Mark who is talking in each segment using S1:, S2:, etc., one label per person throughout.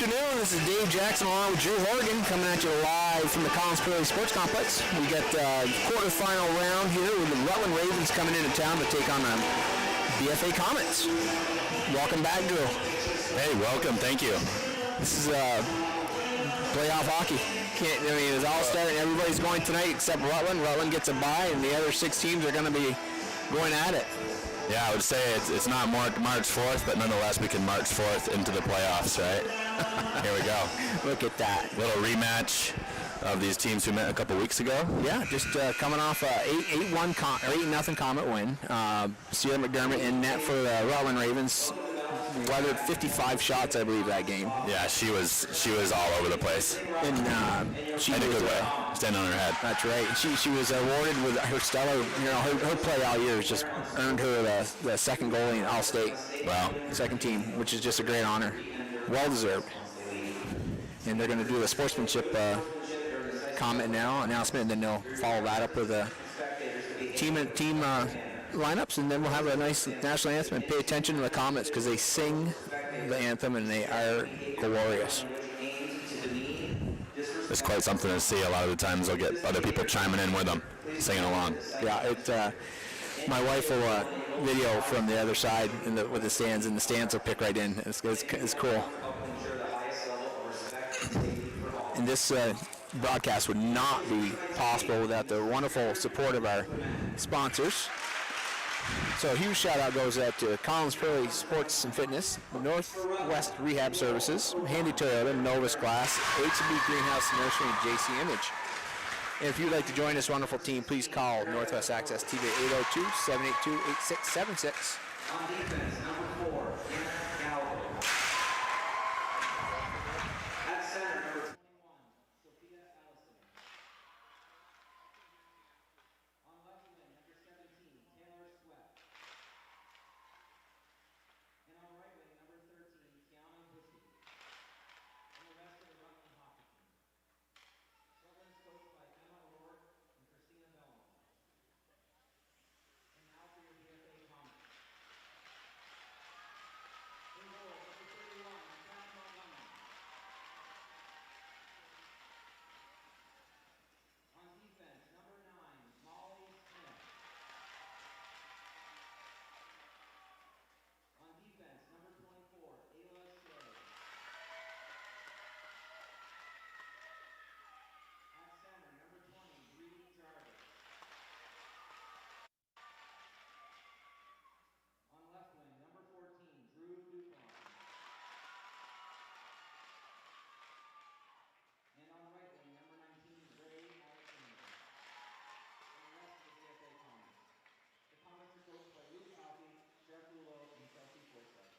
S1: afternoon. This is Dave Jackson along with Joe Horgan coming at you live from the Collins Prairie Sports Complex. We got the quarterfinal round here with the Rutland Ravens coming into town to take on the BFA Comets. Welcome back, Drew.
S2: Hey, welcome. Thank you.
S1: This is playoff hockey. It's all starting. Everybody's going tonight except Rutland. Rutland gets a bye, and the other 6 teams are going to be going at it.
S2: Yeah, I would say it's not March 4th, but nonetheless we can March 4th into the playoffs, right? Here we go.
S1: Look at that.
S2: Little rematch of these teams who met a couple weeks ago.
S1: Yeah, just coming off a 8-0 Comet win. Sierra McDermott in net for the Rutland Ravens. Weathered 55 shots, I believe, that game.
S2: Yeah, she was all over the place.
S1: And she
S2: in a
S1: was
S2: good way, standing on her head.
S1: That's right. She was awarded with her stellar, her play all year has just earned her the second goalie in All-State.
S2: Wow.
S1: Second team, which is just a great honor. Well deserved. And they're going to do a sportsmanship comment now, announcement, and then they'll follow that up with a team lineups, and then we'll have a nice national anthem. And pay attention to the Comets because they sing the anthem and they are glorious.
S2: It's quite something to see. A lot of the times they'll get other people chiming in with them, singing along.
S1: Yeah, my wife will video from the other side with the stands, and the stands will pick right in. It's cool. And this broadcast would not be possible without the wonderful support of our sponsors. So a huge shout out goes out to Collins Prairie Sports and Fitness, Northwest Rehab Services, Handy Toyota, Novus Glass, HB Greenhouse Nursery, and JC Image. And if you'd like to join this wonderful team, please call Northwest Access TV 802-782-8676.
S3: On defense, number 4, at center, number 21, Sophia Allison. On left wing, number 17, Taylor Sweat. And on right wing, number 13, Tiana Pussy. And the rest of the Rutland hockey team. Rutland's coached by Emma O'Rourke and Christina Bellman. And now for your BFA Comet. In goal, number 31, Karen Montgomery. On defense, number 9, Molly Smith. On defense, number 24, Ayla Shea. At center, number 20, Bree Jarvis. On left wing, number 14, Drew Dupont. And on right wing, number 19, Ray Alexander. And the rest of the BFA Comets. The Comets are coached by Luke Alfie, Jeff Lulo, and Chelsea Forsythe.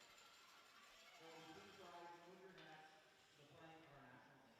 S3: So please rise and move your hats to the playing of our national anthem.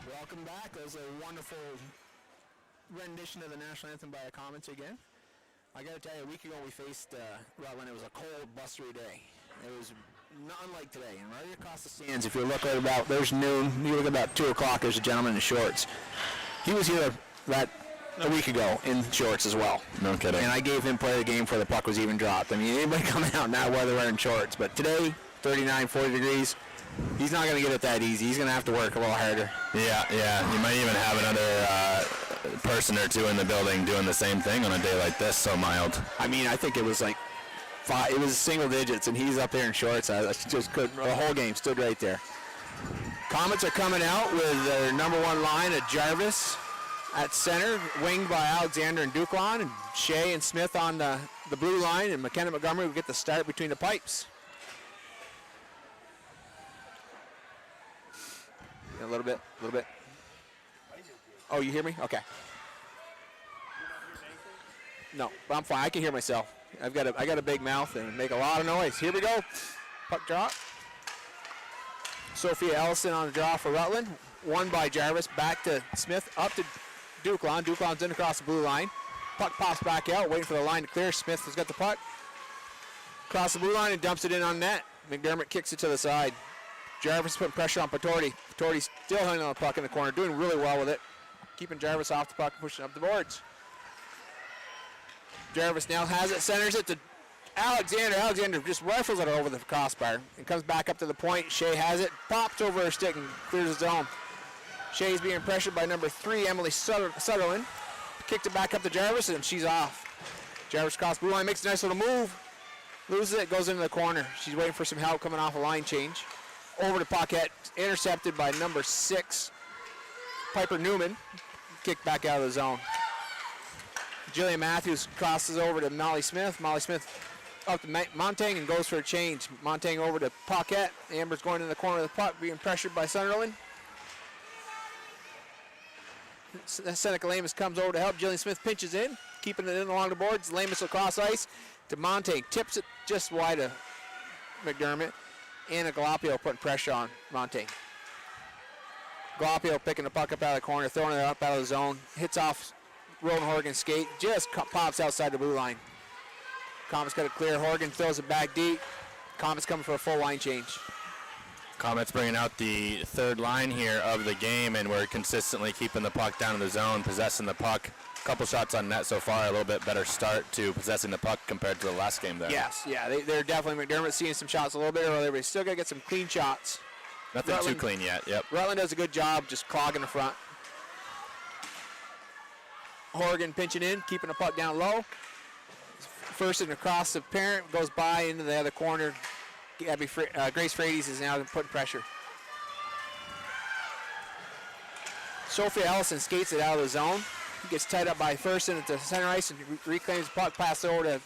S1: Welcome back. That was a wonderful rendition of the national anthem by the Comets again. I got to tell you, a week ago we faced Rutland. It was a cold, blustery day. It was not unlike today. And right across the stands, if you look at about, there's noon, you look at about 2 o'clock, there's a gentleman in shorts. He was here about a week ago in shorts as well.
S2: No kidding.
S1: And I gave him player of the game before the puck was even dropped. I mean, anybody coming out in that weather wearing shorts. But today, 39, 40 degrees, he's not going to get it that easy. He's going to have to work a little harder.
S2: Yeah. You might even have another person or two in the building doing the same thing on a day like this, so mild.
S1: I mean, I think it was like it was single digits, and he's up there in shorts. I just couldn't. The whole game stood right there. Comets are coming out with their number one line of Jarvis at center, winged by Alexander and Duclon, and Shea and Smith on the blue line, and McKenna Montgomery will get the start between the pipes. A little bit. Oh, you hear me? Okay. No, but I'm fine. I can hear myself. I got a big mouth and make a lot of noise. Here we go. Puck drop. Sophia Ellison on the draw for Rutland. Won by Jarvis. Back to Smith. Up to Duclon. Duclon's in across the blue line. Puck pops back out, waiting for the line to clear. Smith has got the puck. Across the blue line and dumps it in on net. McDermott kicks it to the side. Jarvis putting pressure on Patorti. Patorti's still hanging on the puck in the corner, doing really well with it. Keeping Jarvis off the puck and pushing up the boards. Jarvis now has it, centers it to Alexander. Alexander just rifles it over the crossbar and comes back up to the point. Shea has it, pops over her stick and clears his zone. Shea's being pressured by number 3, Emily Sutherland. Kicked it back up to Jarvis and she's off. Jarvis across blue line, makes a nice little move. Loses it, goes into the corner. She's waiting for some help coming off a line change. Over to Paquette, intercepted by number 6, Piper Newman. Kicked back out of the zone. Jillian Matthews crosses over to Molly Smith. Molly Smith up to Montang and goes for a change. Montang over to Paquette. Amber's going in the corner of the puck, being pressured by Sunderland. Seneca Lamus comes over to help. Jillian Smith pinches in, keeping it in along the boards. Lamus will cross ice to Montang. Tips it just wide of McDermott. Anna Galapio putting pressure on Montang. Galapio picking the puck up out of the corner, throwing it up out of the zone. Hits off Rowan Horgan's skate, just pops outside the blue line. Comets got it clear. Horgan throws it back deep. Comets coming for a full line change.
S2: Comets bringing out the third line here of the game, and we're consistently keeping the puck down in the zone, possessing the puck. A couple shots on net so far, a little bit better start to possessing the puck compared to the last game there.
S1: Yes, yeah, they're definitely, McDermott seeing some shots a little bit earlier, but he's still got to get some clean shots.
S2: Nothing too clean yet, yep.
S1: Rutland does a good job just clogging the front. Horgan pinching in, keeping the puck down low. First and across the parent, goes by into the other corner. Grace Frades is now putting pressure. Sophia Ellison skates it out of the zone. Gets tied up by Thurston at the center ice and reclaims the puck, passes over to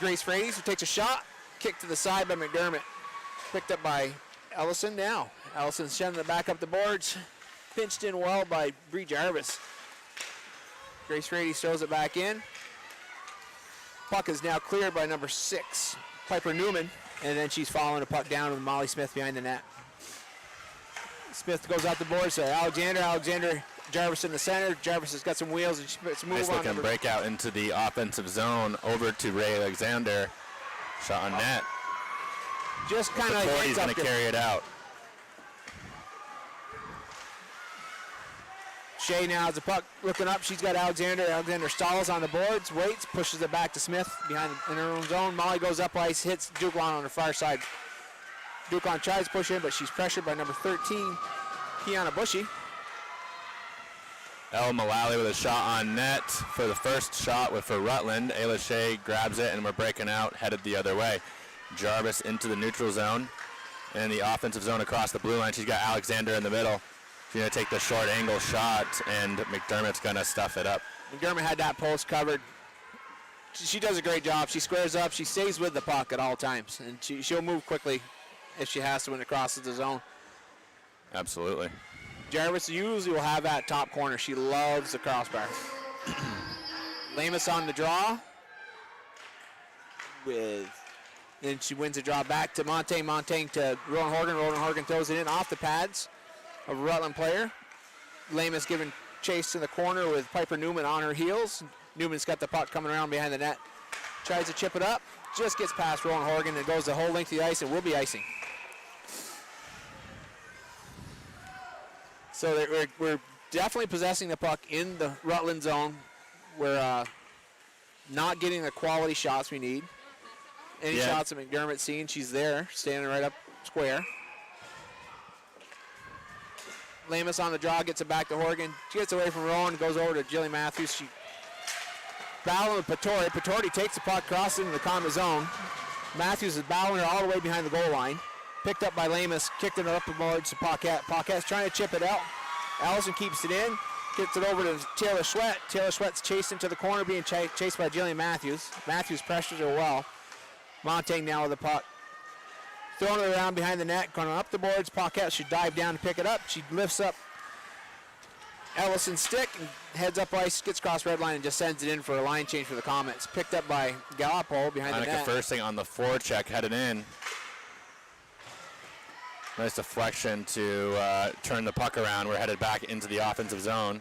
S1: Grace Frades, who takes a shot. Kick to the side by McDermott. Picked up by Ellison now. Ellison's sending it back up the boards. Pinched in well by Bree Jarvis. Grace Frades throws it back in. Puck is now cleared by number 6, Piper Newman, and then she's following the puck down with Molly Smith behind the net. Smith goes out the boards to Alexander, Jarvis in the center. Jarvis has got some wheels and she puts a move
S2: nice
S1: on.
S2: looking breakout into the offensive zone over to Ray Alexander. Shot on net.
S1: Just kind of
S2: he's going to carry it out.
S1: Shea now has the puck looking up. She's got Alexander. Alexander stalls on the boards, waits, pushes it back to Smith behind in her own zone. Molly goes up ice, hits Duclon on the far side. Duclon tries to push in, but she's pressured by number 13, Kiana Bushy.
S2: El Mullally with a shot on net for the first shot for Rutland. Ayla Shea grabs it, and we're breaking out, headed the other way. Jarvis into the neutral zone, and the offensive zone across the blue line. She's got Alexander in the middle. She's going to take the short angle shot, and McDermott's going to stuff it up.
S1: McDermott had that post covered. She does a great job. She squares up. She stays with the puck at all times, and she'll move quickly if she has to when it crosses the zone.
S2: Absolutely.
S1: Jarvis usually will have that top corner. She loves the crossbar. Lamus on the draw. Then she wins the draw back to Montang. Montang to Rowan Horgan. Rowan Horgan throws it in off the pads of a Rutland player. Lamus giving chase in the corner with Piper Newman on her heels. Newman's got the puck coming around behind the net. Tries to chip it up. just gets past Rowan Horgan and goes the whole length of the ice and will be icing. So we're definitely possessing the puck in the Rutland zone. We're not getting the quality shots we need. Any shots that McDermott's seen, she's there, standing right up square. Lamus on the draw, gets it back to Horgan. She gets away from Rowan, goes over to Jillian Matthews. She battling with Patori. Patori takes the puck, crosses into the Comet zone. Matthews is battling her all the way behind the goal line. Picked up by Lamus, kicked it up the boards to Paquette. Paquette's trying to chip it out. Allison keeps it in, gets it over to Taylor Sweat. Taylor Sweat's chasing to the corner, being chased by Jillian Matthews. Matthews pressures her well. Montaigne now with the puck. Throwing it around behind the net, going up the boards. Paquette should dive down to pick it up. She lifts up Ellison's stick and heads up ice, gets across red line and just sends it in for a line change for the Comets. Picked up by Gallipo behind the net.
S2: Annika Firsting on the forecheck headed in. Nice deflection to turn the puck around. We're headed back into the offensive zone.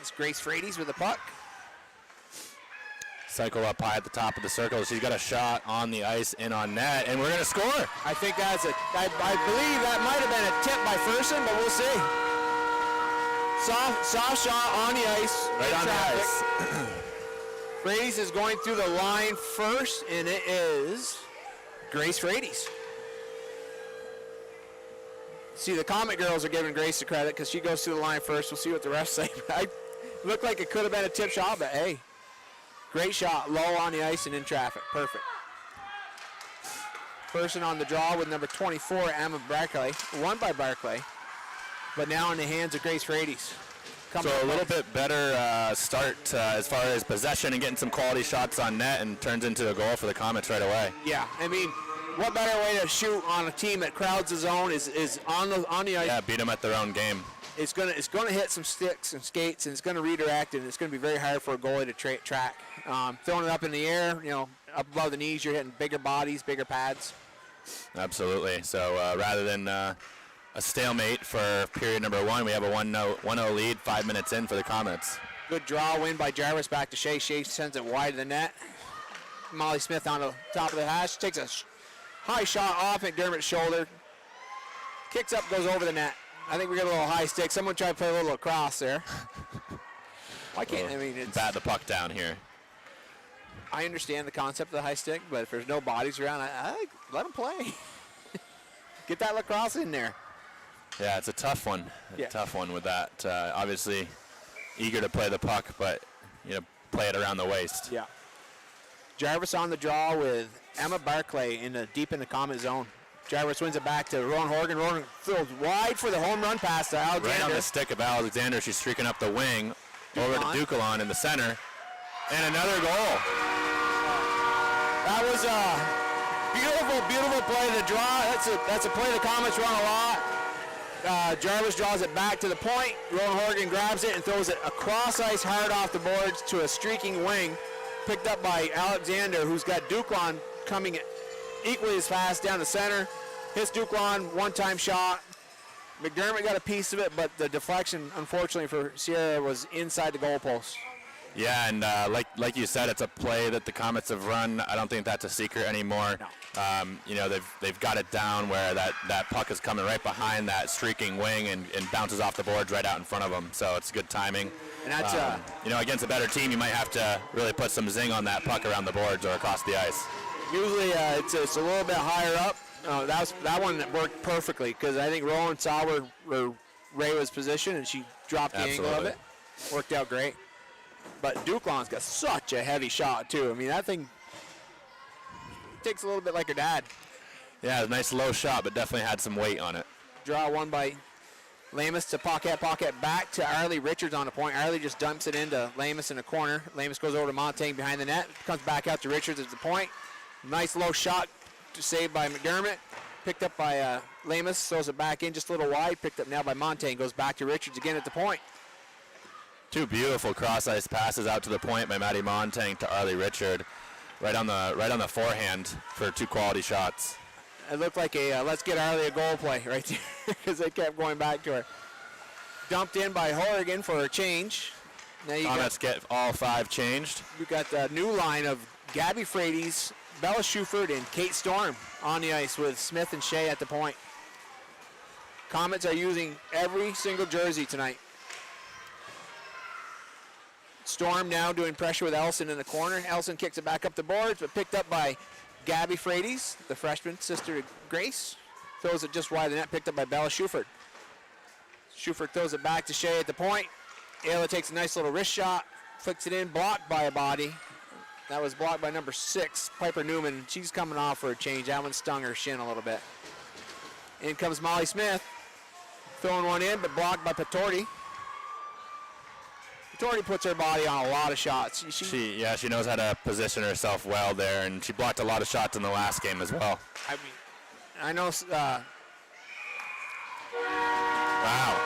S1: It's Grace Frades with the puck.
S2: Cycle up high at the top of the circle. She's got a shot on the ice in on net, and we're going to score.
S1: I think that's I believe that might have been a tip by Fersen, but we'll see. Soft shot on the ice.
S2: Right on
S1: traffic.
S2: the ice.
S1: Frades is going through the line first, and it is Grace Frades. See, the Comet girls are giving Grace the credit because she goes through the line first. We'll see what the refs say. It looked like it could have been a tip shot, but hey. Great shot, low on the ice and in traffic. Perfect. Person on the draw with number 24, Emma Barclay. Won by Barclay, but now in the hands of Grace Frades.
S2: So a little bit better start as far as possession and getting some quality shots on net, and turns into a goal for the Comets right away.
S1: Yeah, I mean, what better way to shoot on a team that crowds the zone is on the ice.
S2: Yeah, beat them at their own game.
S1: It's gonna hit some sticks and skates, and it's gonna redirect, and it's gonna be very hard for a goalie to track. Throwing it up in the air, up above the knees, you're hitting bigger bodies, bigger pads.
S2: Absolutely. So rather than a stalemate for period number one, we have a 1-0 lead 5 minutes in for the Comets.
S1: Good draw win by Jarvis back to Shea. Shea sends it wide of the net. Molly Smith on the top of the hash, takes a high shot off McDermott's shoulder. Kicks up, goes over the net. I think we got a little high stick. Someone tried to play a little lacrosse there. Why can't, it's...
S2: Bat the puck down here.
S1: I understand the concept of the high stick, but if there's no bodies around, I let them play. Get that lacrosse in there.
S2: Yeah, it's a tough one. Tough one with that. Obviously, eager to play the puck, but, play it around the waist.
S1: Yeah. Jarvis on the draw with Emma Barclay deep in the Comet zone. Jarvis wins it back to Rowan Horgan. Rowan throws wide for the home run pass to Alexander.
S2: Right on the stick of Alexander. She's streaking up the wing. Over to Ducalon in the center. And another goal.
S1: That was a beautiful, beautiful play to draw. That's a play the Comets run a lot. Jarvis draws it back to the point. Rowan Horgan grabs it and throws it across ice hard off the boards to a streaking wing. Picked up by Alexander, who's got Ducalon coming equally as fast down the center. Hits Ducalon, one-time shot. McDermott got a piece of it, but the deflection, unfortunately for Sierra, was inside the goalpost.
S2: Yeah, and like you said, it's a play that the Comets have run. I don't think that's a secret anymore.
S1: No.
S2: They've got it down where that puck is coming right behind that streaking wing and bounces off the boards right out in front of them. So it's good timing.
S1: And that's
S2: against a better team, you might have to really put some zing on that puck around the boards or across the ice.
S1: Usually it's a little bit higher up. That one worked perfectly because I think Rowan saw where Ray was positioned and she dropped the angle of it. Worked out great. But Ducalon's got such a heavy shot too. I mean, that thing takes a little bit like her dad.
S2: Yeah, a nice low shot, but definitely had some weight on it.
S1: Draw one by Lamus to Paquette. Paquette back to Arlie Richards on the point. Arlie just dumps it into Lamus in the corner. Lamus goes over to Montaigne behind the net. Comes back out to Richards at the point. Nice low shot saved by McDermott. Picked up by Lamus. Throws it back in just a little wide. Picked up now by Montaigne. Goes back to Richards again at the point.
S2: Two beautiful cross-ice passes out to the point by Maddie Montaigne to Arlie Richard. Right on the forehand for two quality shots.
S1: It looked like a let's get Arlie a goal play right there because they kept going back to her. Dumped in by Horgan for a change. Now you
S2: Comets get all 5 changed.
S1: We've got the new line of Gabby Frades, Bella Schuford, and Kate Storm on the ice with Smith and Shea at the point. Comets are using every single jersey tonight. Storm now doing pressure with Ellison in the corner. Ellison kicks it back up the boards, but picked up by Gabby Frades, the freshman sister to Grace. Throws it just wide of the net, picked up by Bella Schuford. Schuford throws it back to Shea at the point. Ayla takes a nice little wrist shot, flicks it in, blocked by a body. That was blocked by number 6, Piper Newman. She's coming off for a change. That one stung her shin a little bit. In comes Molly Smith, throwing one in, but blocked by Patorti. Patorti puts her body on a lot of shots.
S2: She knows how to position herself well there, and she blocked a lot of shots in the last game as well.
S1: I mean, I know.
S2: Wow.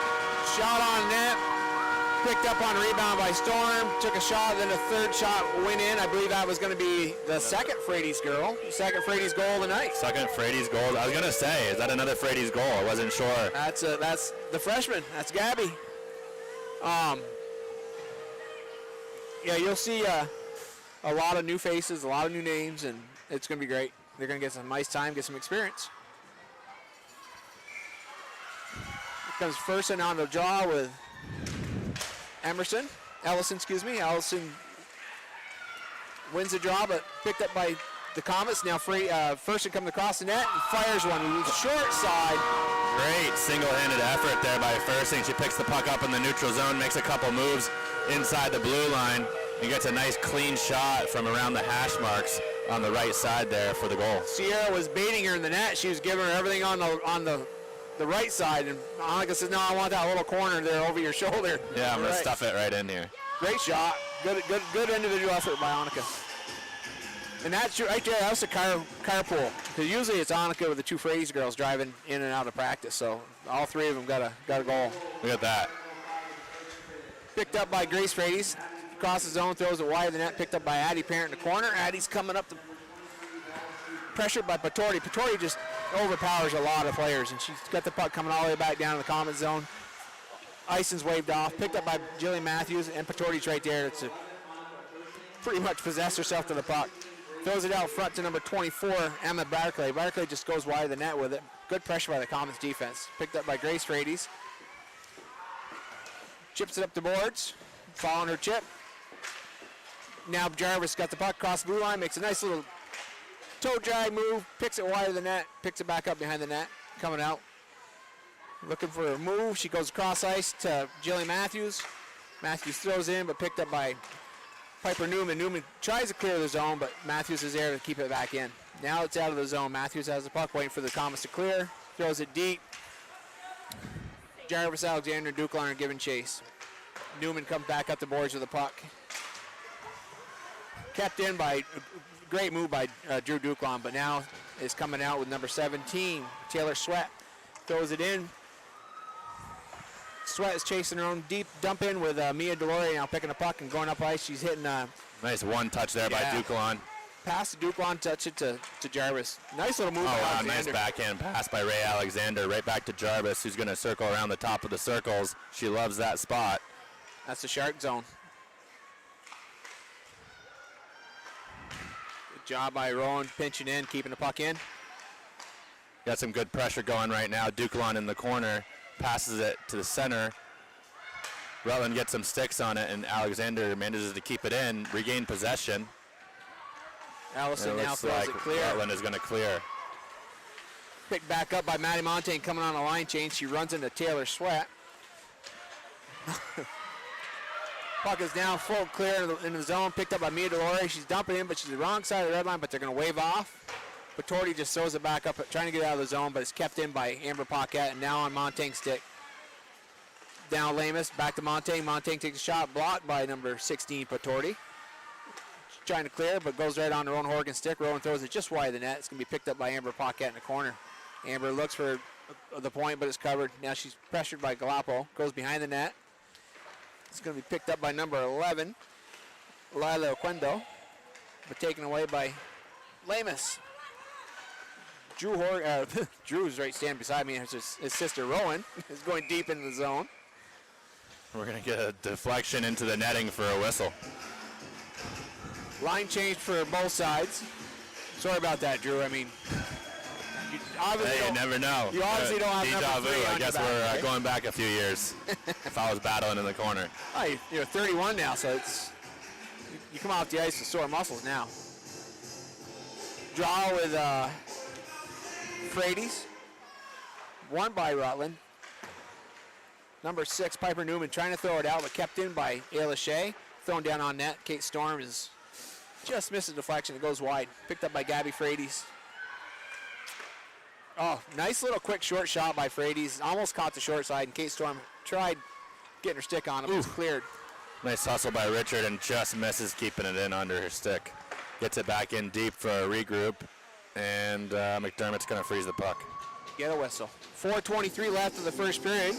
S1: Shot on net, picked up on rebound by Storm, took a shot, then a third shot went in. I believe that was going to be the second Frades goal of the night.
S2: Second Frades goal. I was going to say, is that another Frades goal? I wasn't sure.
S1: That's the freshman. That's Gabby. Yeah, you'll see a lot of new faces, a lot of new names, and it's going to be great. They're going to get some ice time, get some experience. Here comes Fersen on the draw with Ellison, Ellison wins the draw, but picked up by the Comets. Now Fersen comes across the net and fires one short side.
S2: Great single-handed effort there by Fersen. She picks the puck up in the neutral zone, makes a couple moves inside the blue line, and gets a nice clean shot from around the hash marks on the right side there for the goal.
S1: Sierra was baiting her in the net. She was giving her everything on the right side, and Annika says, no, I want that little corner there over your shoulder.
S2: Yeah, I'm going to stuff it right in here.
S1: Great shot. Good individual effort by Annika. And that's right there, that's a carpool. Because usually it's Annika with the 2 Frades girls driving in and out of practice. So all 3 of them got a goal.
S2: Look at that.
S1: Picked up by Grace Frades. Across the zone, throws it wide of the net. Picked up by Addie Parent in the corner. Addie's coming up, pressured by Patorti. Patorti just overpowers a lot of players, and she's got the puck coming all the way back down in the common zone. Ison's waved off. Picked up by Jillian Matthews, and Patorti's right there to pretty much possess herself to the puck. Throws it out front to number 24, Emma Barclay. Barclay just goes wide of the net with it. Good pressure by the Commons defense. Picked up by Grace Frades. Chips it up the boards. Following her chip. Now Jarvis got the puck across the blue line, makes a nice little toe drag move, picks it wide of the net, picks it back up behind the net, coming out. Looking for a move. She goes across ice to Jillian Matthews. Matthews throws in, but picked up by Piper Newman. Newman tries to clear the zone, but Matthews is there to keep it back in. Now it's out of the zone. Matthews has the puck, waiting for the Comets to clear. Throws it deep. Jarvis, Alexander, and Dukeline are giving chase. Newman comes back up the boards with the puck. Kept in by, great move by Drew Dukeline, but now is coming out with number 17, Taylor Sweat. Throws it in. Sweat is chasing her own deep dump in with Mia Delory now picking the puck and going up ice. She's hitting
S2: nice one touch there by Dukeline.
S1: Pass to Dukeline, touch it to Jarvis. Nice little move by Alexander.
S2: Nice backhand pass by Ray Alexander right back to Jarvis, who's going to circle around the top of the circles. She loves that spot.
S1: That's the shark zone. Good job by Rowan, pinching in, keeping the puck in.
S2: Got some good pressure going right now. Dukeline in the corner, passes it to the center. Rutland gets some sticks on it, and Alexander manages to keep it in, regain possession.
S1: Allison now throws it clear.
S2: Rutland is going to clear.
S1: Picked back up by Maddie Montaigne coming on a line change. She runs into Taylor Sweat. Puck is now full clear in the zone, picked up by Mia Delory. She's dumping in, but she's the wrong side of the red line, but they're going to wave off. Patorti just throws it back up, trying to get out of the zone, but it's kept in by Amber Paquette, and now on Montaigne's stick. Down Lamus, back to Montaigne. Montaigne takes a shot, blocked by number 16, Patorti. Trying to clear, but goes right on Rowan Horgan's stick. Rowan throws it just wide of the net. It's going to be picked up by Amber Paquette in the corner. Amber looks for the point, but it's covered. Now she's pressured by Galappo, goes behind the net. It's going to be picked up by number 11, Lila Oquendo, but taken away by Lamus. Drew's right standing beside me. His sister Rowan is going deep into the zone.
S2: We're going to get a deflection into the netting for a whistle.
S1: Line change for both sides. Sorry about that, Drew. I mean, you obviously
S2: Hey, you never know.
S1: You obviously don't have
S2: Deja
S1: number
S2: vu.
S1: 3 on
S2: I guess
S1: your back,
S2: we're
S1: right?
S2: going back a few years. If I was battling in the corner.
S1: Oh, you're 31 now, so it's you come off the ice with sore muscles now. Draw with Frady's. Won by Rutland. Number 6, Piper Newman, trying to throw it out, but kept in by Ayla Shea. Thrown down on net. Kate Storm is just missed a deflection. It goes wide. Picked up by Gabby Frady's. Oh, nice little quick short shot by Frady's. Almost caught the short side, and Kate Storm tried getting her stick on it, but it's cleared.
S2: Nice hustle by Richard and just misses keeping it in under her stick. Gets it back in deep for a regroup, and McDermott's going to freeze the puck.
S1: Get a whistle. 4:23 left in the first period.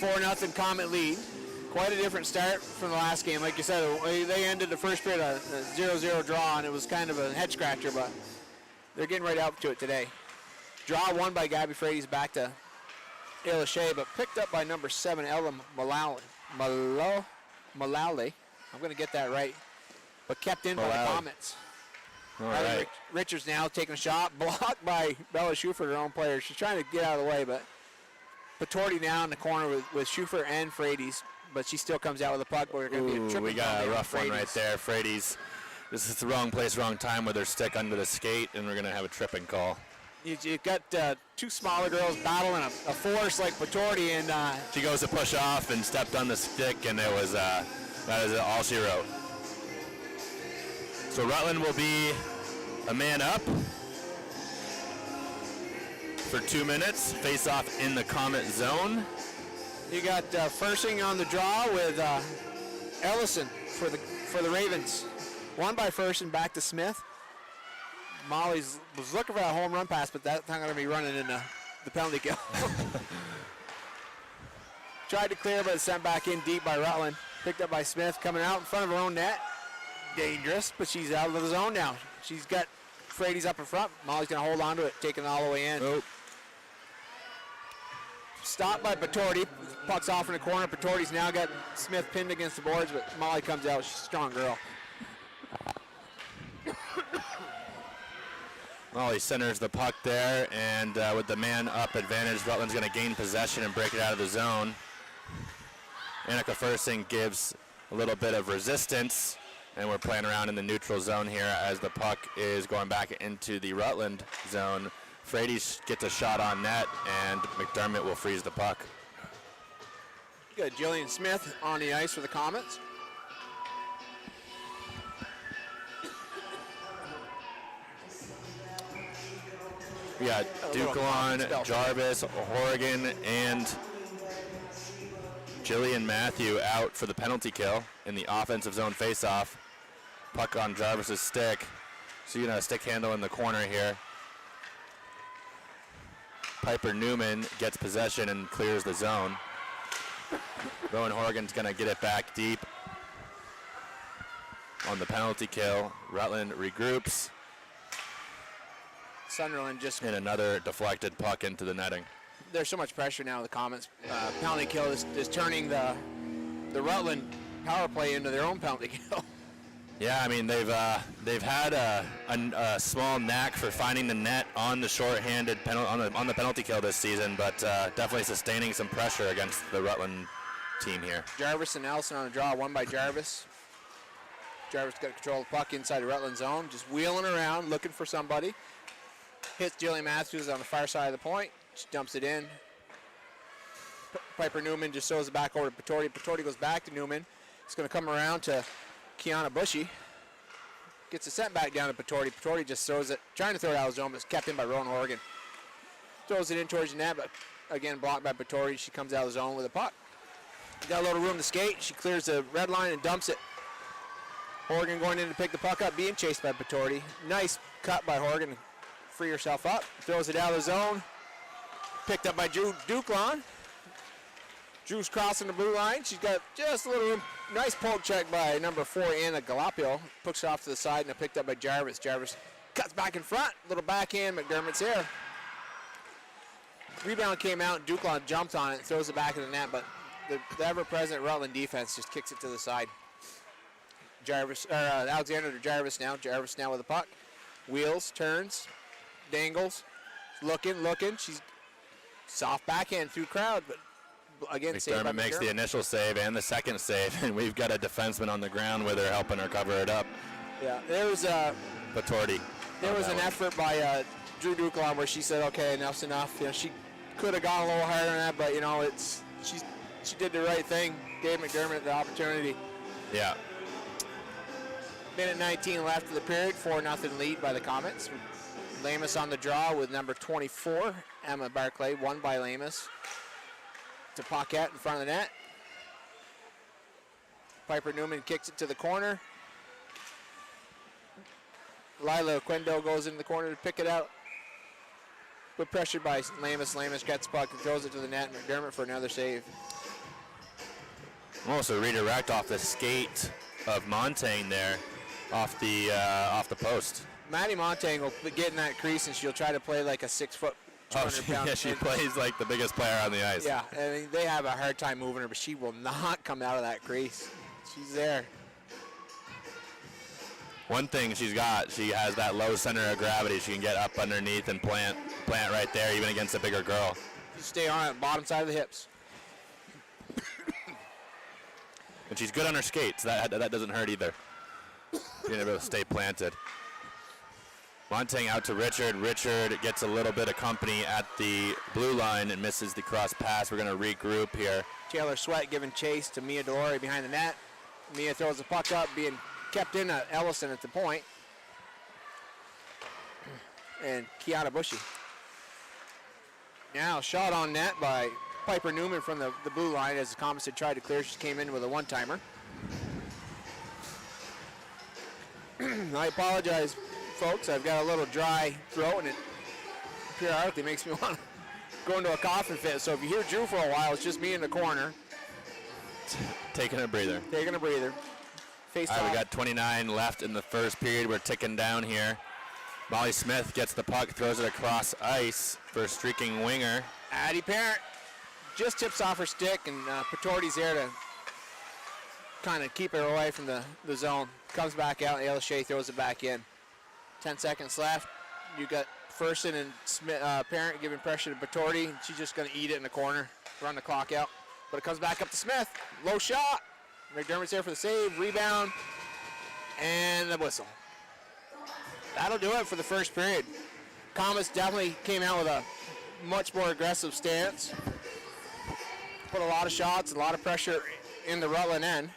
S1: 4-0 Comet lead. Quite a different start from the last game. Like you said, they ended the first period a 0-0 draw, and it was kind of a head scratcher, but they're getting right up to it today. Draw won by Gabby Frady's back to Ayla Shea, but picked up by number 7, Ella Malali. I'm going to get that right. But kept in by the Comets.
S2: All right.
S1: Richards now taking a shot, blocked by Bella Schufer, her own player. She's trying to get out of the way, but Patorti now in the corner with Schufer and Frady's, but she still comes out with a puck. But we're going to be a triple.
S2: We got a rough one
S1: Frady's.
S2: right there. Frady's. This is the wrong place, wrong time with her stick under the skate, and we're going to have a tripping call.
S1: You've got 2 smaller girls battling a force like Patorti, and
S2: She goes to push off and stepped on the stick, and it was that is all she wrote. So Rutland will be a man up for 2 minutes. Face off in the Comet zone.
S1: you got Fursing on the draw with Ellison for the Ravens. Won by Fursing, back to Smith. Molly was looking for that home run pass, but that's not going to be running in the penalty kill. Tried to clear, but it's sent back in deep by Rutland. Picked up by Smith, coming out in front of her own net. Dangerous, but she's out of the zone now. She's got Frady's up in front. Molly's going to hold on to it, taking it all the way in.
S2: Nope.
S1: Stopped by Patorti. Puck's off in the corner. Patorti's now got Smith pinned against the boards, but Molly comes out. She's a strong girl.
S2: Molly centers the puck there, and with the man-up advantage, Rutland's going to gain possession and break it out of the zone. Annika Fursing gives a little bit of resistance, and we're playing around in the neutral zone here as the puck is going back into the Rutland zone. Frady gets a shot on net, and McDermott will freeze the puck.
S1: Good. Jillian Smith on the ice for the Comets.
S2: We got Ducalon, Jarvis, Horrigan, and Jillian Matthew out for the penalty kill in the offensive zone faceoff. Puck on Jarvis's stick. So you're going to stick handle in the corner here. Piper Newman gets possession and clears the zone. Rowan Horrigan's going to get it back deep on the penalty kill. Rutland regroups.
S1: Sunderland just,
S2: And another deflected puck into the netting.
S1: there's so much pressure now with the Comets. Penalty kill is turning the Rutland power play into their own penalty kill.
S2: Yeah, I mean they've had a small knack for finding the net on the shorthanded on the penalty kill this season, but definitely sustaining some pressure against the Rutland team here.
S1: Jarvis and Nelson on a draw, won by Jarvis. Jarvis got control of the puck inside the Rutland zone, just wheeling around, looking for somebody. Hits Jillian Matthews on the far side of the point. She dumps it in. Piper Newman just throws it back over to Patorti. Patorti goes back to Newman. It's going to come around to Kiana Bushy. Gets it sent back down to Patorti. Patorti just throws it, trying to throw it out of the zone, but it's kept in by Rowan Horrigan. Throws it in towards the net, but again blocked by Patorti. She comes out of the zone with a puck. Got a little room to skate. She clears the red line and dumps it. Horrigan going in to pick the puck up, being chased by Patorti. Nice cut by Horrigan. Free herself up. Throws it out of the zone. Picked up by Drew Ducalon. Drew's crossing the blue line. She's got just a little room. Nice poke check by number 4, Anna Galapio. Puts it off to the side and picked up by Jarvis. Jarvis cuts back in front. Little backhand. McDermott's there.
S4: Rebound came out, Duclaw jumped on it, throws it back in the net, but the ever-present Rutland defense just kicks it to the side. Alexander to Jarvis now. Jarvis now with the puck. Wheels, turns, dangles, looking. She's soft backhand through crowd, but again, saved by
S2: McDermott makes the initial save and the second save, and we've got a defenseman on the ground with her helping her cover it up.
S4: Yeah, there was
S2: Patorti.
S4: There was an effort by Drew Duclaw where she said, "Okay, enough's enough." You know, she could have gone a little higher than that, but you know, she did the right thing. Gave McDermott the opportunity.
S2: Yeah.
S4: Minute 19 left of the period, 4-0 lead by the Comets. Lamus on the draw with number 24, Emma Barclay, won by Lamus. To Paquette in front of the net. Piper Newman kicks it to the corner. Lila Quendo goes into the corner to pick it out. But pressured by Lamus. Lamus gets the puck and throws it to the net. McDermott for another save.
S2: Also redirect off the skate of Montaigne there, off the post.
S4: Maddie Montaigne will get in that crease and she'll try to play like a 6-foot, 200-pound.
S2: Yeah, she plays like the biggest player on the ice.
S4: Yeah, I mean, they have a hard time moving her, but she will not come out of that crease. She's there.
S2: One thing she has that low center of gravity. She can get up underneath and plant right there, even against a bigger girl.
S4: You stay on it, bottom side of the hips.
S2: And she's good on her skates. That doesn't hurt either. Being able to stay planted. Montaigne out to Richard. Richard gets a little bit of company at the blue line and misses the cross pass. We're going to regroup here.
S4: Taylor Sweat giving chase to Mia Delore behind the net. Mia throws the puck up, being kept in Ellison at the point. And Kiana Bushy. Now shot on net by Piper Newman from the blue line as the Comets had tried to clear. She came in with a one-timer. I apologize, folks. I've got a little dry throat, and it periodically makes me want to go into a coughing fit. So if you hear Drew for a while, it's just me in the corner.
S2: Taking a breather.
S4: Taking a breather. Face
S2: All right,
S4: off.
S2: we got 29 left in the first period. We're ticking down here. Molly Smith gets the puck, throws it across ice for a streaking winger.
S4: Addie Parent just tips off her stick, and Patorti's there to kind of keep her away from the zone. Comes back out, and Ayla Shea throws it back in. 10 seconds left. You got Ferson and Smith, Parent giving pressure to Patorti. She's just going to eat it in the corner, run the clock out. But it comes back up to Smith. Low shot. McDermott's there for the save, rebound, and the whistle. That'll do it for the first period. Comets definitely came out with a much more aggressive stance. Put a lot of shots, a lot of pressure in the Rutland end.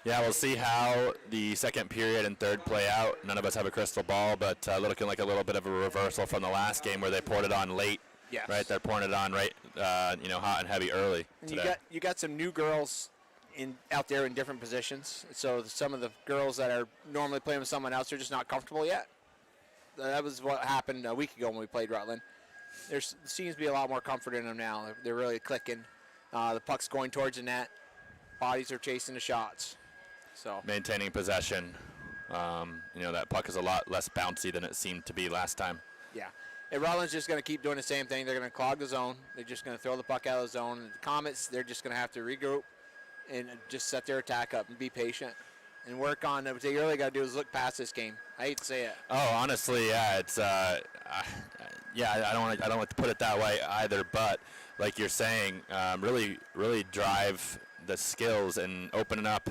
S2: Yeah, we'll see how the second period and third play out. None of us have a crystal ball, but looking like a little bit of a reversal from the last game where they poured it on late.
S4: Yes.
S2: Right, they're pouring it on right, hot and heavy early.
S4: And
S2: today.
S4: you got some new girls out there in different positions. So some of the girls that are normally playing with someone else are just not comfortable yet. That was what happened a week ago when we played Rutland. There seems to be a lot more comfort in them now. They're really clicking. The puck's going towards the net. Bodies are chasing the shots. So
S2: maintaining possession. That puck is a lot less bouncy than it seemed to be last time.
S4: yeah. And Rutland's just going to keep doing the same thing. They're going to clog the zone. They're just going to throw the puck out of the zone. And the Comets, they're just going to have to regroup and just set their attack up and be patient and work on what they really got to do is look past this game. I hate to say it.
S2: Oh, honestly, yeah, it's I don't want to put it that way either, but like you're saying, really drive the skills and opening up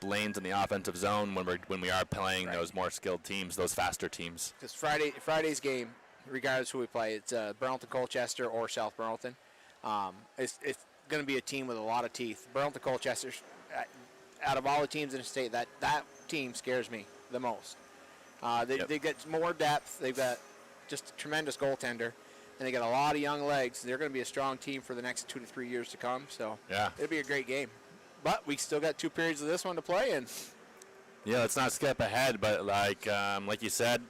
S2: lanes in the offensive zone when we are playing
S4: Right.
S2: those more skilled teams, those faster teams.
S4: Because Friday's game, regardless who we play, it's Burlington Colchester or South Burlington. It's going to be a team with a lot of teeth. Burlington Colchester, out of all the teams in the state, that team scares me the most. They get more depth. They've got just a tremendous goaltender, and they got a lot of young legs. They're going to be a strong team for the next 2 to 3 years to come. So
S2: Yeah.
S4: it'll be a great game. But we still got 2 periods of this one to play, and
S2: Yeah, let's not skip ahead, but like you said,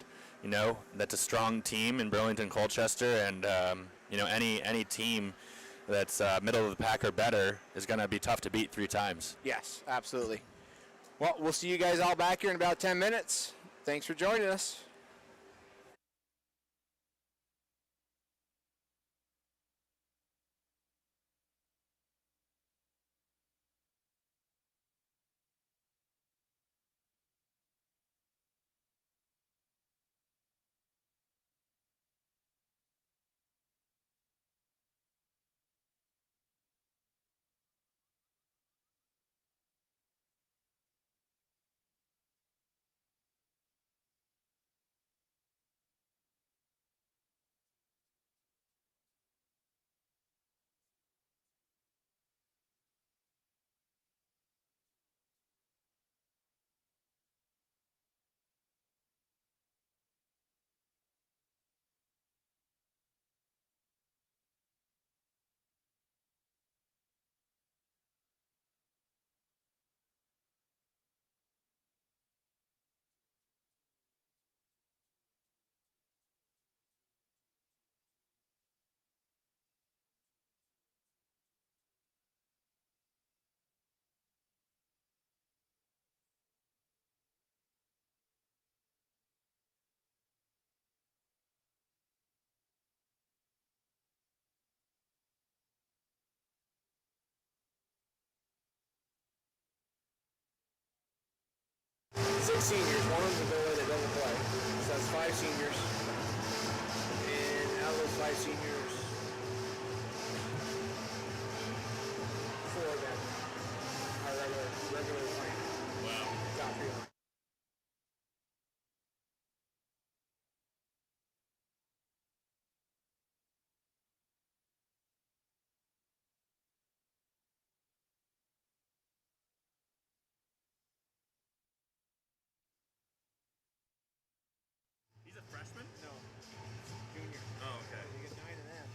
S2: that's a strong team in Burlington Colchester, and any team that's middle of the pack or better is going to be tough to beat 3 times.
S4: yes, absolutely. Well, we'll see you guys all back here in about 10 minutes. Thanks for joining us. six seniors. One of them's a goalie that doesn't play. So that's five seniors. And out of those five seniors, four of them are regularly playing.
S2: Wow.
S4: Top three.
S2: He's a freshman?
S4: No, junior.
S2: Oh, okay.
S4: You get 9 of them.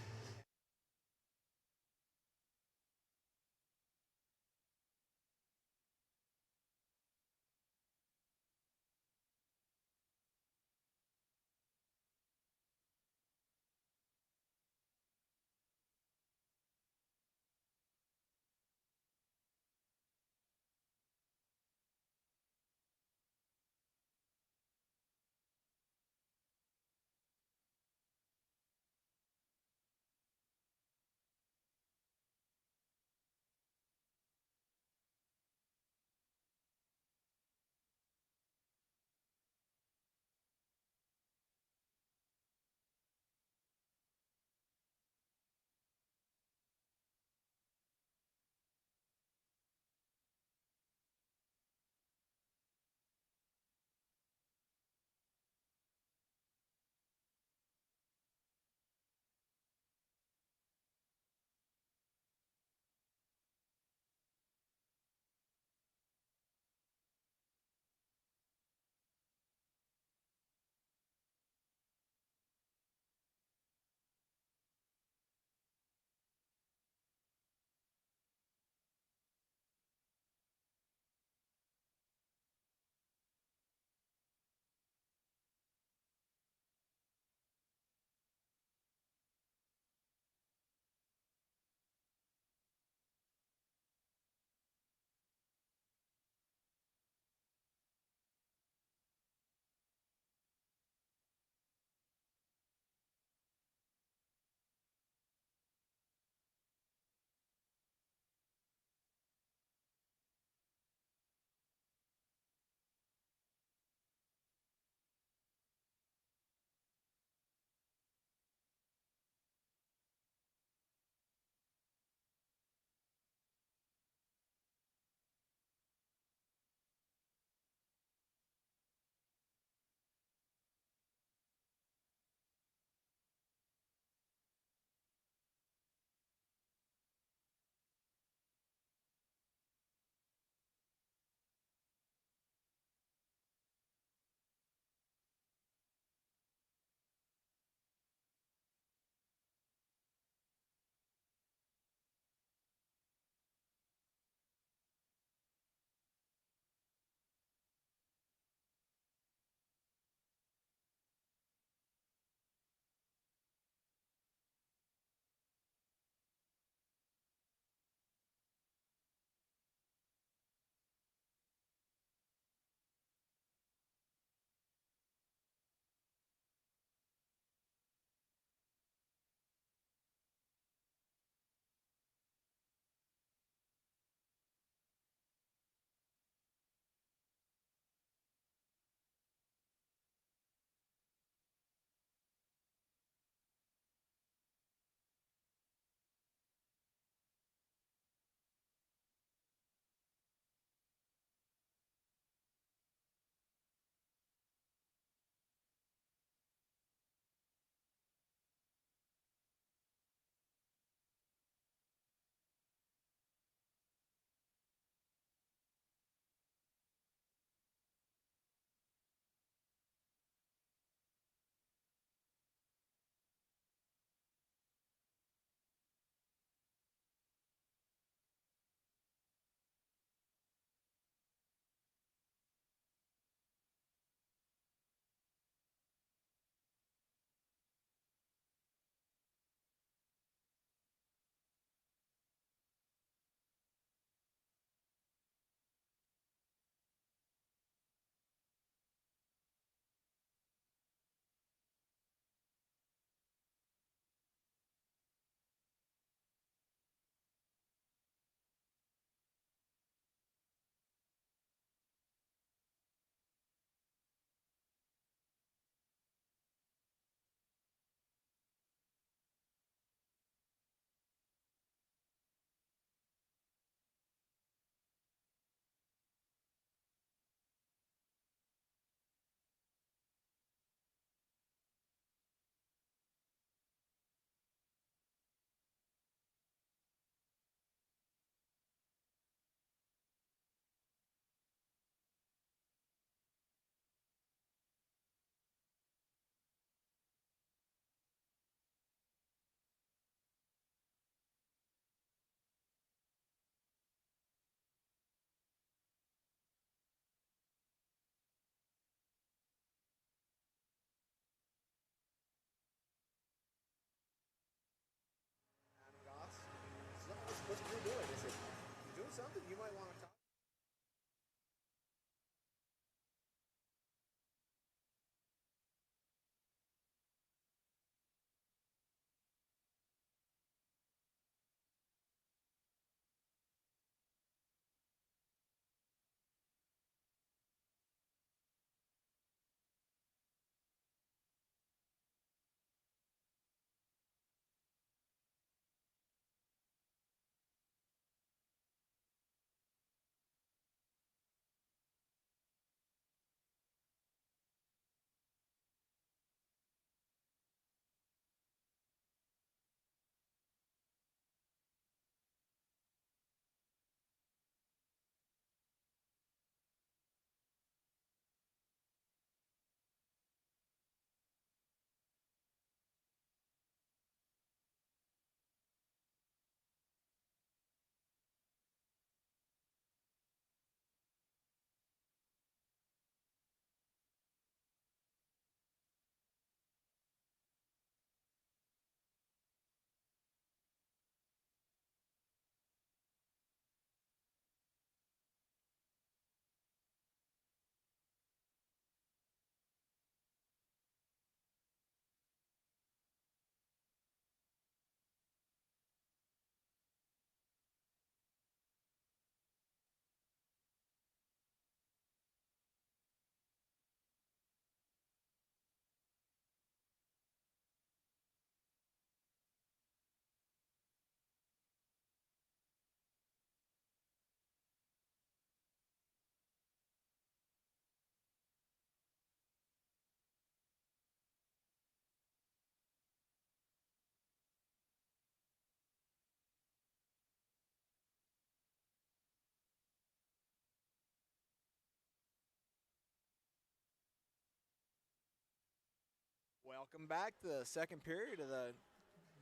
S4: Welcome back to the second period of the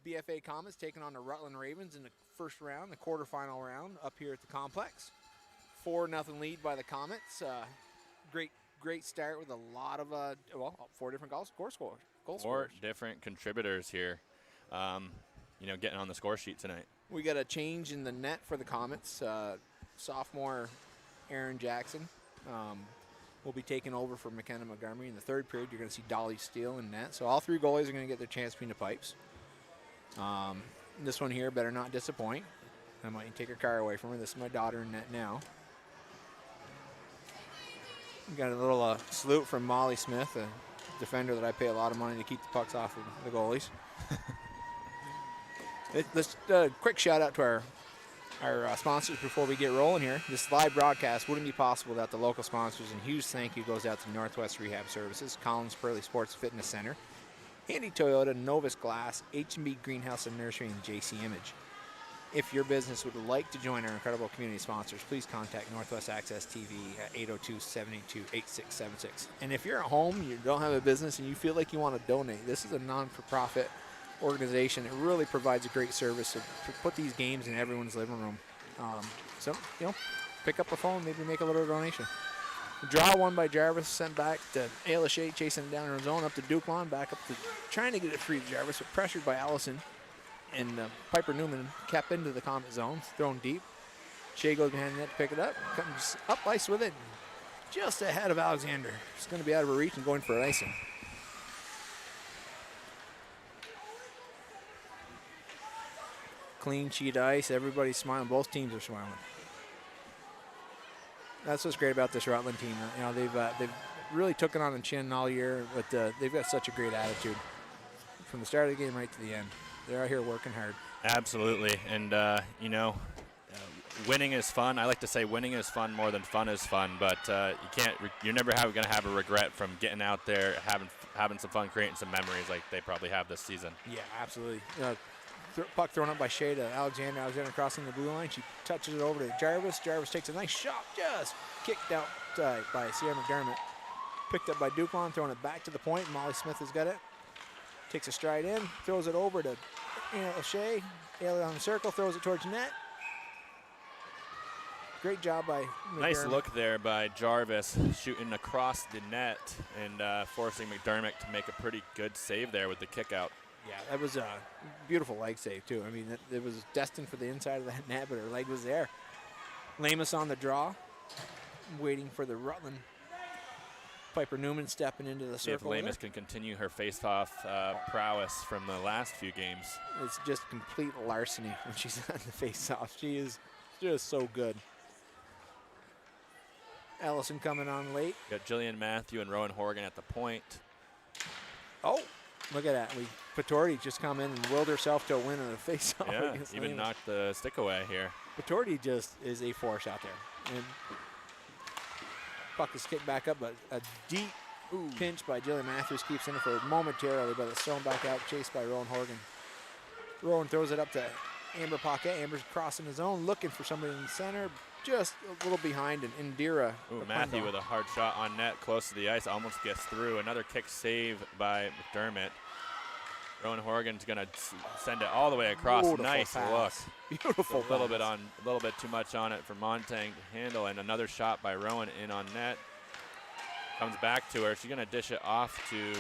S4: BFA Comets taking on the Rutland Ravens in the first round, the quarterfinal round up here at the complex. 4-0 lead by the Comets. Great start with a lot of, 4 different goal scorers.
S2: Four different contributors here, getting on the score sheet tonight.
S4: We got a change in the net for the Comets. Sophomore Aaron Jackson will be taking over for McKenna Montgomery. In the third period, you're going to see Dolly Steele in net. So all 3 goalies are going to get their chance between the pipes. This one here better not disappoint. I might take her car away from her. This is my daughter in net now. We got a little salute from Molly Smith, a defender that I pay a lot of money to keep the pucks off of the goalies. Let's quick shout out to our sponsors before we get rolling here. This live broadcast wouldn't be possible without the local sponsors, and huge thank you goes out to Northwest Rehab Services, Collins Pearly Sports Fitness Center, Andy Toyota, Novus Glass, H&B Greenhouse and Nursery, and JC Image. If your business would like to join our incredible community sponsors, please contact Northwest Access TV at 802-782-8676. And if you're at home, you don't have a business, and you feel like you want to donate, this is a non-for-profit organization. It really provides a great service to put these games in everyone's living room. Pick up the phone, maybe make a little donation. Draw one by Jarvis, sent back to Ayla Shea, chasing it down in her zone, up to Duke-Lon, back up to trying to get it free to Jarvis, but pressured by Allison. And Piper Newman kept into the Comet zone, thrown deep. Shea goes behind the net to pick it up, comes up ice with it, just ahead of Alexander. It's going to be out of her reach and going for an icing. Clean sheet ice, everybody's smiling, both teams are smiling. That's what's great about this Rutland team. They've really took it on the chin all year, but they've got such a great attitude from the start of the game right to the end. They're out here working hard.
S2: Absolutely, and winning is fun. I like to say winning is fun more than fun is fun, but you're never going to have a regret from getting out there, having some fun, creating some memories like they probably have this season.
S4: Yeah, absolutely. Puck thrown up by Shea to Alexander. Alexander crossing the blue line. She touches it over to Jarvis. Jarvis takes a nice shot, just kicked out by Sierra McDermott. Picked up by Duke-Lon, throwing it back to the point. Molly Smith has got it. Takes a stride in, throws it over to Shea. Ayla on the circle, throws it towards net. Great job by McDermott.
S2: Nice look there by Jarvis, shooting across the net and forcing McDermott to make a pretty good save there with the kick out.
S4: Yeah, that was a beautiful leg save, too. I mean, it was destined for the inside of that net, but her leg was there. Lamus on the draw, waiting for the Rutland. Piper Newman stepping into the circle.
S2: If Lamus can continue her face-off prowess from the last few games.
S4: It's just complete larceny when she's on the face-off. She is just so good. Allison coming on late.
S2: Got Jillian Matthew and Rowan Horgan at the point.
S4: Oh, look at that. Patorti just come in and willed herself to a win in the face-off.
S2: Yeah, even knocked the stick away here.
S4: Patorti just is a force out there. And puck is kicked back up, but a deep pinch by Jillian Matthews keeps in it for momentarily, but it's thrown back out, chased by Rowan Horgan. Rowan throws it up to Amber Paquette. Amber's crossing the zone, looking for somebody in the center, just a little behind, and Indira.
S2: Matthew with a hard shot on net, close to the ice, almost gets through. Another kick save by McDermott. Rowan Horgan's going to send it all the way across.
S4: Beautiful
S2: nice
S4: pass.
S2: look.
S4: Beautiful.
S2: A little bit too much on it for Montang to handle, and another shot by Rowan in on net. Comes back to her. She's going to dish it off to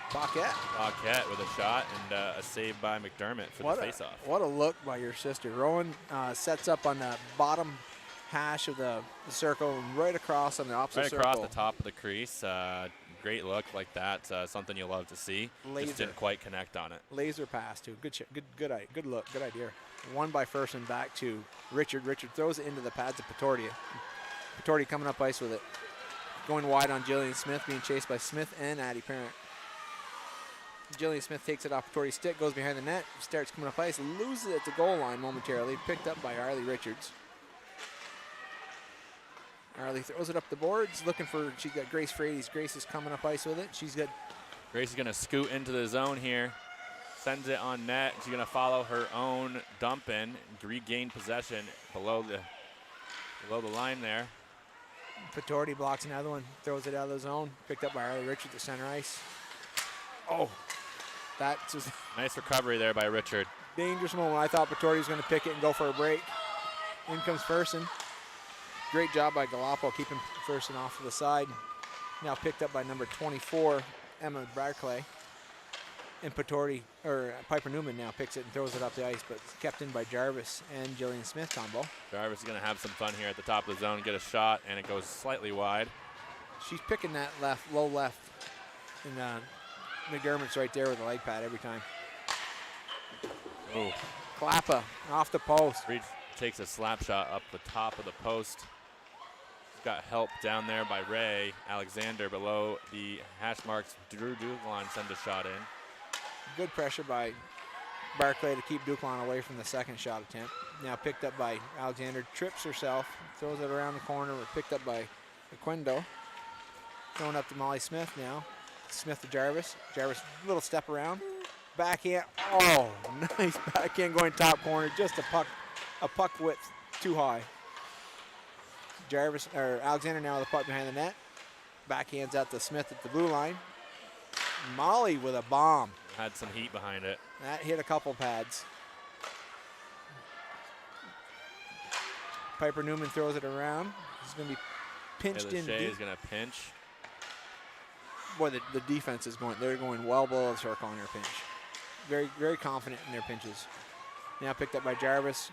S2: Paquette with a shot and a save by McDermott for the faceoff.
S4: What a look by your sister. Rowan sets up on the bottom hash of the circle, and right across on the opposite circle.
S2: Right across the top of the crease. Great look like that. Something you love to see.
S4: Laser.
S2: Just didn't quite connect on it.
S4: Laser pass too. Good look. Good idea. One by Fersen back to Richard. Richard throws it into the pads of Patorti. Patorti coming up ice with it. Going wide on Jillian Smith, being chased by Smith and Addie Parent. Jillian Smith takes it off Patorti's stick, goes behind the net, starts coming up ice, loses it at the goal line momentarily, picked up by Arlie Richards. Arlie throws it up the boards, looking for, she's got Grace Frades. Grace is coming up ice with it. She's got.
S2: Grace is going to scoot into the zone here, sends it on net. She's going to follow her own dump in, regain possession below the line there.
S4: Patorti blocks another one, throws it out of the zone, picked up by Arlie Richards at center ice. Oh, that's just
S2: Nice recovery there by Richard.
S4: dangerous moment. I thought Patori was going to pick it and go for a break. In comes Fersen. Great job by Galapo keeping Fersen off to the side. Now picked up by number 24, Emma Barclay. And Piper Newman now picks it and throws it up the ice, but it's kept in by Jarvis and Jillian Smith combo.
S2: Jarvis is going to have some fun here at the top of the zone, get a shot, and it goes slightly wide.
S4: She's picking that left, low left. And McDermott's right there with the leg pad every time.
S2: Oh,
S4: Klappa off the post.
S2: Reed takes a slap shot up the top of the post. Got help down there by Ray. Alexander below the hash marks. Drew Duclain send a shot in.
S4: Good pressure by Barclay to keep Duclain away from the second shot attempt. Now picked up by Alexander. Trips herself. Throws it around the corner. Picked up by Aquendo. Throwing up to Molly Smith now. Smith to Jarvis. Jarvis, little step around. Backhand. Oh, nice backhand going top corner. Just a puck width too high. Alexander now with the puck behind the net. Backhands out to Smith at the blue line. Molly with a bomb.
S2: Had some heat behind it.
S4: That hit a couple pads. Piper Newman throws it around. He's going to be pinched in
S2: Shea
S4: deep.
S2: is going to pinch.
S4: Boy, the defense is they're going well below the circle on their pinch. Very, very confident in their pinches. Now picked up by Jarvis.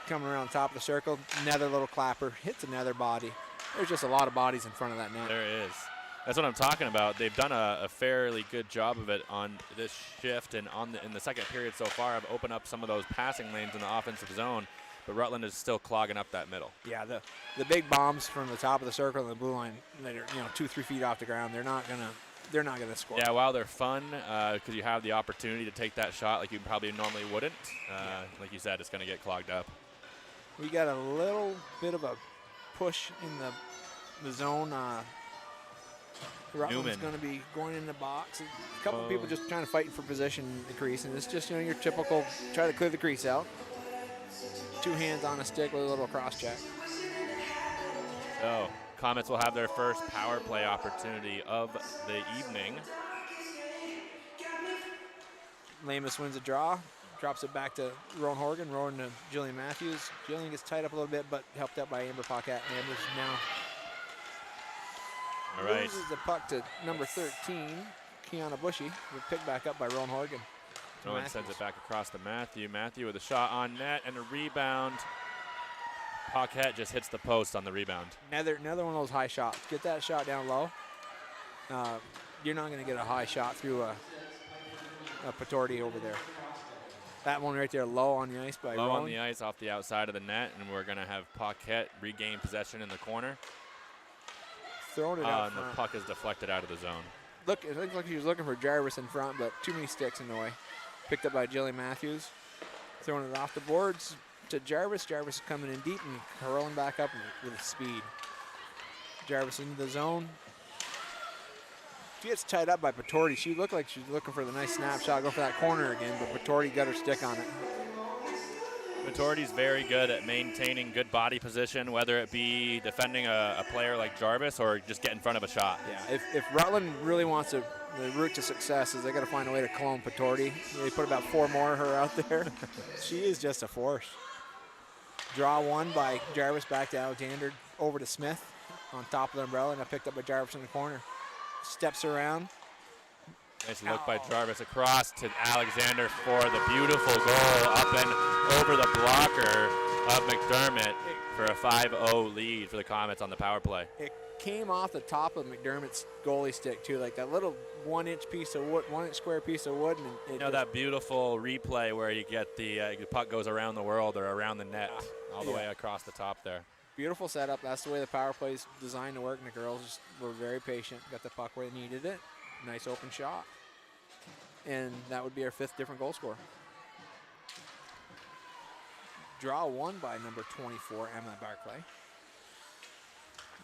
S4: Coming around the top of the circle. Another little clapper. Hits another body. There's just a lot of bodies in front of that net.
S2: There is. That's what I'm talking about. They've done a fairly good job of it on this shift, and in the second period so far, I've opened up some of those passing lanes in the offensive zone, but Rutland is still clogging up that middle.
S4: Yeah, the big bombs from the top of the circle and the blue line, that are 2-3 feet off the ground. They're not gonna score.
S2: Yeah, while they're fun, because you have the opportunity to take that shot like you probably normally wouldn't. Like you said, it's going to get clogged up.
S4: We got a little bit of a push in the zone. Rutland's going to be going in the box. A couple of people just trying to fight for position in the crease, and it's just your typical try to clear the crease out. Two hands on a stick with a little cross check.
S2: So Comets will have their first power play opportunity of the evening.
S4: Lamus wins a draw, drops it back to Rowan Horgan. Rowan to Jillian Matthews. Jillian gets tied up a little bit, but helped out by Amber Paquette. Amber's now
S2: All right.
S4: loses the puck to number 13, Kiana Bushy. We're picked back up by Rowan Horgan.
S2: Rowan sends it back across to Matthew. Matthew with a shot on net and a rebound. Paquette just hits the post on the rebound.
S4: Another one of those high shots. Get that shot down low. You're not going to get a high shot through a Patorti over there. That one right there, low on the ice by
S2: Low
S4: Rowan.
S2: on the ice off the outside of the net, and we're going to have Paquette regain possession in the corner.
S4: Throwing it out
S2: And the
S4: front.
S2: puck is deflected out of the zone.
S4: It looks like he was looking for Jarvis in front, but too many sticks in the way. Picked up by Jillian Matthews. Throwing it off the boards to Jarvis. Jarvis is coming in deep and hurling back up with speed. Jarvis into the zone. She gets tied up by Patorti. She looked like she was looking for the nice snapshot, go for that corner again, but Patorti got her stick on it.
S2: Patorti's very good at maintaining good body position, whether it be defending a player like Jarvis or just get in front of a shot.
S4: Yeah, if Rutland really wants the route to success is they got to find a way to clone Patorti. They put about 4 more of her out there. She is just a force. Draw one by Jarvis back to Alexander, over to Smith on top of the umbrella, and I picked up by Jarvis in the corner. Steps around.
S2: Nice look by Jarvis across to Alexander for the beautiful goal up and over the blocker of McDermott for a 5-0 lead for the Comets on the power play.
S4: It came off the top of McDermott's goalie stick too, like that little 1-inch piece of wood, 1-inch square piece of wood. And
S2: You know that beautiful replay where you get the puck goes around the world or around the net all the way across the top there.
S4: Beautiful setup. That's the way the power play is designed to work, and the girls just were very patient. Got the puck where they needed it. Nice open shot. And that would be our 5th different goal scorer. Draw one by number 24, Emma Barclay.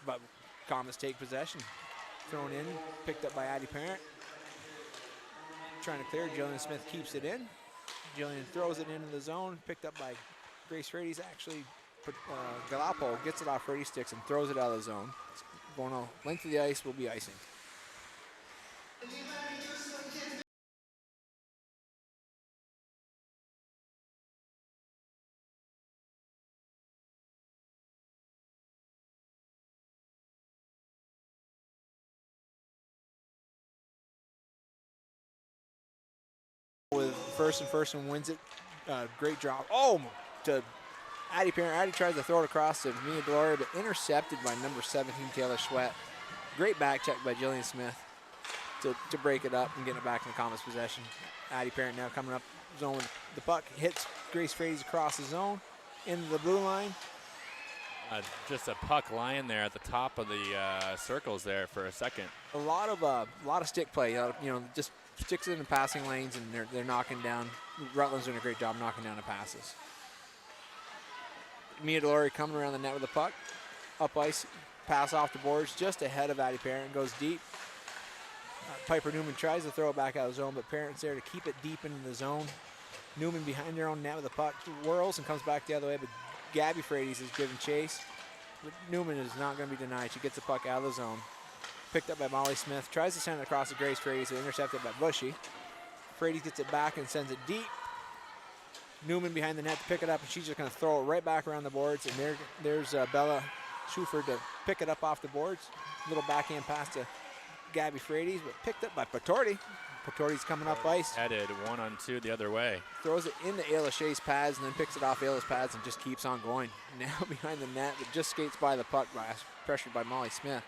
S4: But Comets take possession. Thrown in, picked up by Addie Parent. Trying to clear, Jillian Smith keeps it in. Jillian throws it into the zone, picked up by Grace Frady's. Actually, Galapo gets it off Frady sticks and throws it out of the zone. It's going on length of the ice, will be icing. with first and wins it. Great drop. Oh, to Addie Parent. Addie tries to throw it across to Mia Deloria, but intercepted by number 17, Taylor Sweat. Great back check by Jillian Smith to break it up and get it back in the Comets' possession. Addie Parent now coming up zone with the puck. Hits Grace Frades across the zone into the blue line.
S2: Just a puck lying there at the top of the circles there for a second.
S4: A lot of stick play. Just sticks it in the passing lanes, and they're knocking down. Rutland's doing a great job knocking down the passes. Mia Delory coming around the net with the puck. Up ice, pass off the boards, just ahead of Addie Parent, goes deep. Piper Newman tries to throw it back out of the zone, but Parent's there to keep it deep into the zone. Newman behind their own net with the puck, whirls and comes back the other way, but Gabby Frades is giving chase. But Newman is not going to be denied. She gets the puck out of the zone. Picked up by Molly Smith. Tries to send it across to Grace Frades, but intercepted by Bushy. Frades gets it back and sends it deep. Newman behind the net to pick it up, and she's just going to throw it right back around the boards. And there's Bella Schuford to pick it up off the boards. Little backhand pass to Gabby Frades, but picked up by Patorti. Patorti's coming up ice.
S2: Headed 1-on-2 the other way.
S4: Throws it into Ayla Shea's pads and then picks it off Ayla's pads and just keeps on going. Now behind the net, but just skates by the puck, pressured by Molly Smith.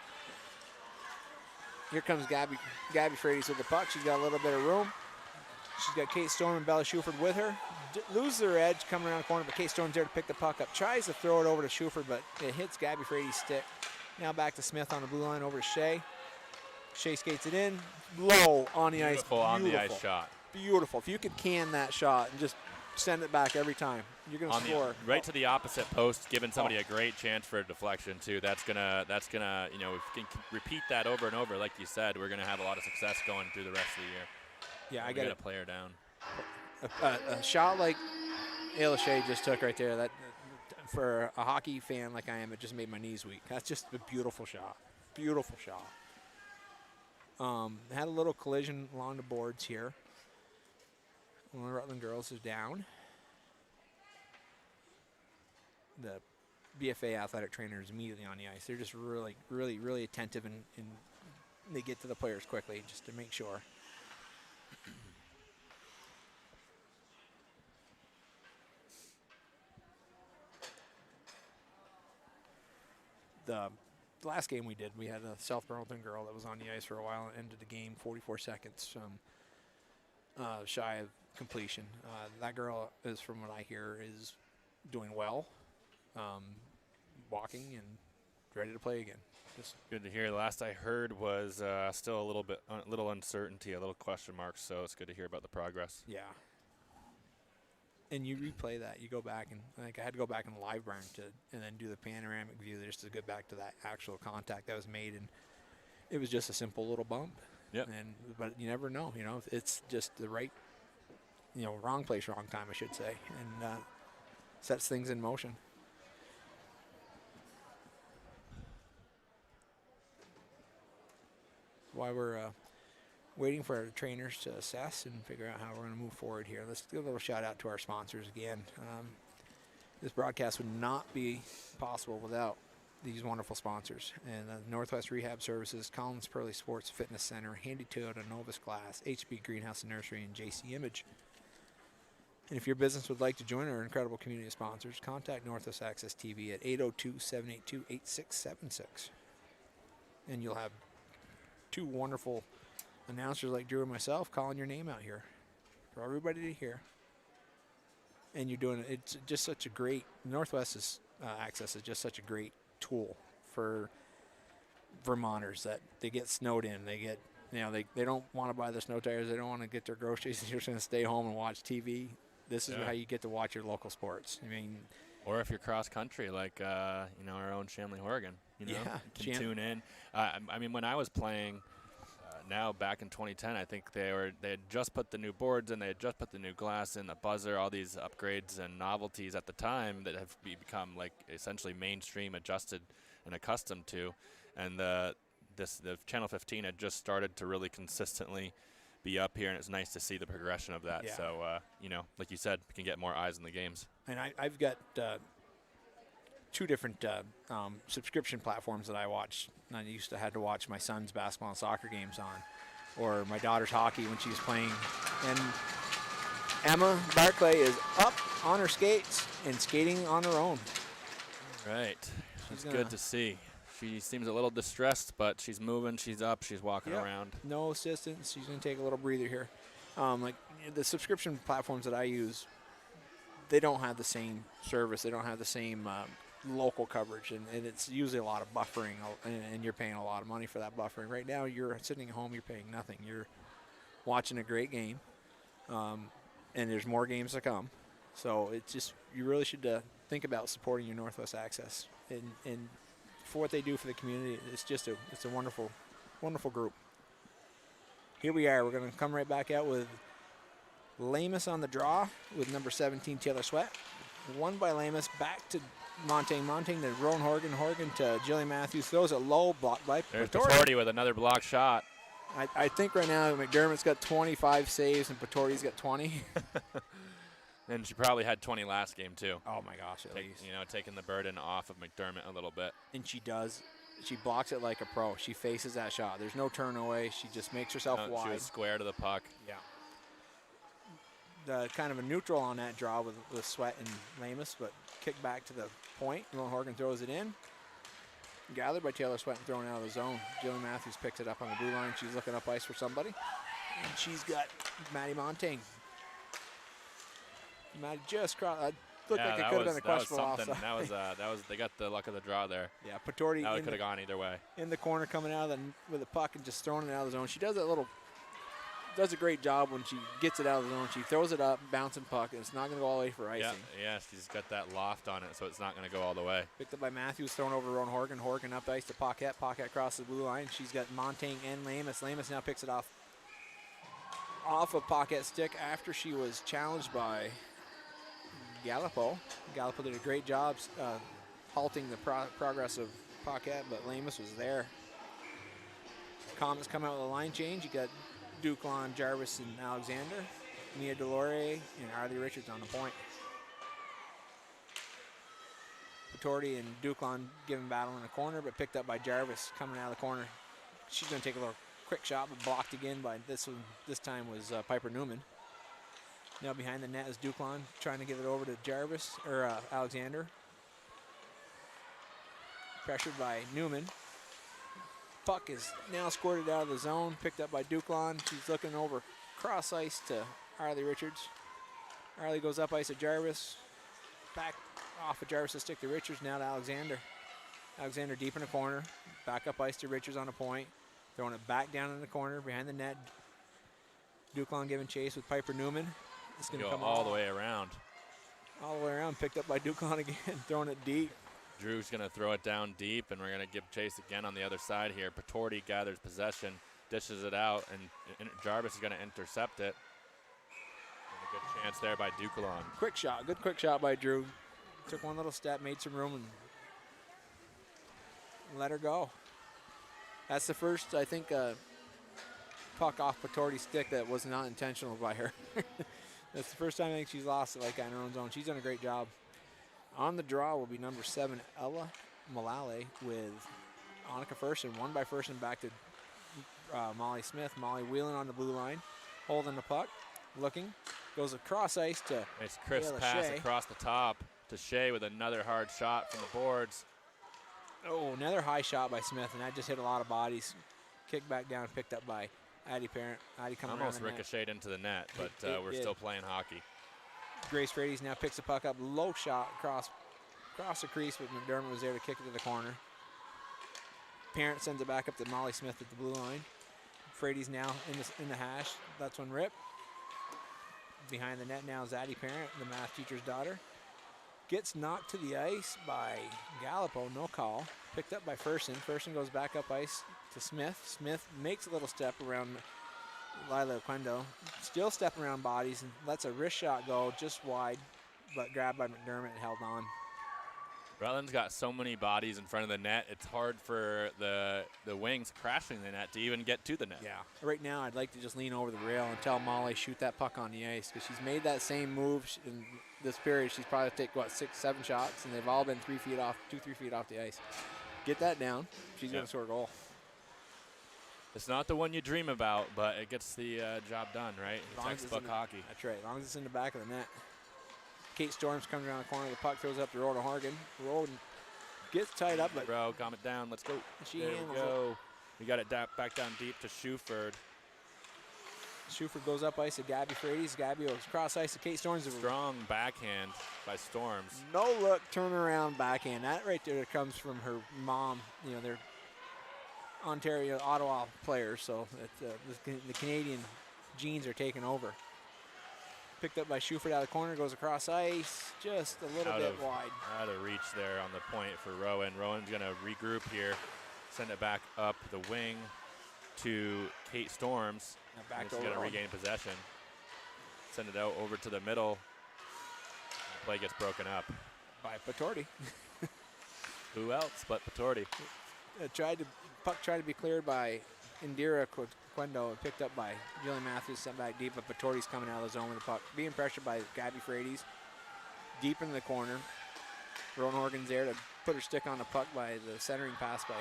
S4: Here comes Gabby Frades with the puck. She's got a little bit of room. She's got Kate Storm and Bella Schuford with her. Loses their edge coming around the corner, but Kate Storm's there to pick the puck up. Tries to throw it over to Schuford, but it hits Gabby Frades' stick. Now back to Smith on the blue line over to Shea. Shea skates it in. Low on the ice.
S2: Beautiful on the ice shot.
S4: Beautiful. If you could can that shot and just send it back every time, you're going to score.
S2: Right to the opposite post, giving somebody a great chance for a deflection too. That's gonna, if we can repeat that over and over, like you said, we're gonna have a lot of success going through the rest of the year.
S4: Yeah, I
S2: got
S4: got
S2: to play her down.
S4: A shot like Ayla Shea just took right there. That for a hockey fan like I am, it just made my knees weak. That's just a beautiful shot. Beautiful shot. Had a little collision along the boards here. One of the Rutland girls is down. The BFA athletic trainer is immediately on the ice. They're just really, really, really attentive, and they get to the players quickly just to make sure. The last game we did, we had a South Burlington girl that was on the ice for a while and ended the game 44 seconds shy of completion. That girl is, from what I hear, is doing well, walking and ready to play again. Just
S2: good to hear. The last I heard was still a little uncertainty, a little question mark. So it's good to hear about the progress.
S4: Yeah. And you replay that. You go back and I had to go back and live burn and then do the panoramic view just to get back to that actual contact that was made, and it was just a simple little bump.
S2: Yep.
S4: But you never know. It's just the right, wrong place, wrong time, I should say, and sets things in motion. While we're waiting for our trainers to assess and figure out how we're going to move forward here, let's give a little shout out to our sponsors again. This broadcast would not be possible without these wonderful sponsors. And Northwest Rehab Services, Collins Pearly Sports Fitness Center, Handy Toyota, Novus Glass, HB Greenhouse and Nursery, and JC Image. And if your business would like to join our incredible community of sponsors, contact Northwest Access TV at 802-782-8676. And you'll have two wonderful announcers like Drew and myself calling your name out here for everybody to hear. And you're doing it. It's just such a great, Northwest's Access is just such a great tool for Vermonters that they get snowed in. They get, they don't want to buy the snow tires. They don't want to get their groceries. They're just going to stay home and watch TV. This is how you get to watch your local sports.
S2: Or if you're cross country, like our own Shamley, Oregon, you can tune in. When I was playing, now back in 2010, I think they had just put the new boards in, they had just put the new glass in, the buzzer, all these upgrades and novelties at the time that have become like essentially mainstream, adjusted and accustomed to, and the Channel 15 had just started to really consistently be up here, and it's nice to see the progression of that.
S4: Yeah.
S2: So like you said, we can get more eyes in the games.
S4: And I've got two different subscription platforms that I watch. I used to have to watch my son's basketball and soccer games on, or my daughter's hockey when she was playing. And Emma Barclay is up on her skates and skating on her own.
S2: Right. That's good to see. She seems a little distressed, but she's moving, she's up, she's walking around.
S4: No assistance. She's going to take a little breather here. Like the subscription platforms that I use, they don't have the same service. They don't have the same local coverage, and it's usually a lot of buffering, and you're paying a lot of money for that buffering. Right now, you're sitting at home, you're paying nothing. You're watching a great game, and there's more games to come. So it's just, you really should think about supporting your Northwest Access, and for what they do for the community. It's a wonderful, wonderful group. Here we are. We're going to come right back out with Lamus on the draw with number 17, Taylor Sweat. Won by Lamus, back to Montaigne to Rowan Horgan. Horgan to Jillian Matthews. Throws a low block by
S2: There's
S4: Patorti.
S2: Patorti with another block shot.
S4: I think right now McDermott's got 25 saves and Patorti's got 20.
S2: And she probably had 20 last game, too.
S4: Oh, my gosh, at least.
S2: You know, taking the burden off of McDermott a little bit.
S4: And she does. She blocks it like a pro. She faces that shot. There's no turn away. She just makes herself wide.
S2: She was square to the puck.
S4: Yeah. Kind of a neutral on that draw with Sweat and Lamus, but kick back to the point. Rowan Horgan throws it in. Gathered by Taylor Sweat and thrown out of the zone. Jillian Matthews picks it up on the blue line. She's looking up ice for somebody. And she's got Maddie Montaigne. Maddie just crossed. Looked like it could have been a questionable offside.
S2: That was they got the luck of the draw there.
S4: Yeah, Patorti.
S2: Now it could have gone either way.
S4: In the corner, coming out with the puck and just throwing it out of the zone. She does does a great job when she gets it out of the zone. She throws it up, bouncing puck, and it's not going to go all the way for icing.
S2: Yeah, she's got that loft on it, so it's not going to go all the way.
S4: Picked up by Matthews, thrown over Rowan Horgan. Horgan up ice to Paquette. Paquette across the blue line. She's got Montaigne and Lamus. Lamus now picks it off of Paquette's stick after she was challenged by Gallipo. Gallipo did a great job halting the progress of Paquette, but Lamus was there. Comets come out with a line change. You got Duclon, Jarvis, and Alexander. Mia Delorier and Arlie Richards on the point. Patorti and Duclon giving battle in the corner, but picked up by Jarvis coming out of the corner. She's going to take a little quick shot, but blocked again by this time was Piper Newman. Now behind the net is Duclon trying to give it over to Jarvis, or Alexander. Pressured by Newman. Puck is now squirted out of the zone, picked up by Duclon. She's looking over cross ice to Arlie Richards. Arlie goes up ice to Jarvis. Back off of Jarvis' stick to Richards, now to Alexander. Alexander deep in the corner. Back up ice to Richards on the point. Throwing it back down in the corner behind the net. Duclon giving chase with Piper Newman. It's going to come
S2: all the way around.
S4: All the way around, picked up by Duclon again, throwing it deep.
S2: Drew's going to throw it down deep, and we're going to give chase again on the other side here. Patorti gathers possession, dishes it out, and Jarvis is going to intercept it. And a good chance there by Duclon.
S4: Quick shot, good quick shot by Drew. Took one little step, made some room, and let her go. That's the first, I think, puck off Patorti's stick that was not intentional by her. That's the first time I think she's lost it like that in her own zone. She's done a great job. On the draw will be number 7, Ella Malale with Annika Fersen. Won by Fersen back to Molly Smith. Molly wheeling on the blue line, holding the puck, looking. Goes across ice to
S2: nice crisp pass across the top to Shea with another hard shot from the boards.
S4: Oh, another high shot by Smith, and that just hit a lot of bodies. Kicked back down, picked up by Addie Parent. Addie coming
S2: almost
S4: around the
S2: ricocheted into the net, but we're still playing hockey.
S4: Grace Frades now picks the puck up, low shot across the crease, but McDermott was there to kick it to the corner. Parent sends it back up to Molly Smith at the blue line. Frades now in the hash. That's one rip. Behind the net now is Addie Parent, the math teacher's daughter. Gets knocked to the ice by Gallipo, no call. Picked up by Fersen. Fersen goes back up ice to Smith. Smith makes a little step around Lila Oquendo, still stepping around bodies and lets a wrist shot go just wide, but grabbed by McDermott and held on.
S2: Rutland's got so many bodies in front of the net, it's hard for the wings crashing the net to even get to the net.
S4: Yeah. Right now, I'd like to just lean over the rail and tell Molly, shoot that puck on the ice, because she's made that same move in this period. She's probably taken, 6, 7 shots, and they've all been 3 feet off, 2, 3 feet off the ice. Get that down. She's going to score a goal.
S2: It's not the one you dream about, but it gets the job done, right?
S4: As long as it's
S2: Textbook
S4: in
S2: hockey.
S4: That's right. As long as it's in the back of the net. Kate Storms comes around the corner. The puck throws up to Roden Horgan. Roden gets tied up, but
S2: Bro, calm it down. Let's go.
S4: she
S2: There
S4: handles
S2: we go. We got it back down deep to Shuford.
S4: Shuford goes up ice to Gabby Frades. Gabby goes cross ice to Kate Storms.
S2: Strong backhand by Storms.
S4: No look, turnaround backhand. That right there comes from her mom. You know, they're Ontario, Ottawa players, so the Canadian genes are taking over. Picked up by Shuford out of the corner, goes across ice, just a little bit wide.
S2: Out of reach there on the point for Rowan. Rowan's going to regroup here, send it back up the wing to Kate Storms.
S4: Now back
S2: She's going to regain possession. Send it out over to the middle. The play gets broken up.
S4: By Patorti.
S2: Who else but Patorti?
S4: Puck tried to be cleared by Indira Quendo and picked up by Jillian Matthews, sent back deep, but Patorti's coming out of the zone with the puck. Being pressured by Gabby Frades. Deep into the corner. Rowan Horgan's there to put her stick on the puck by the centering pass by.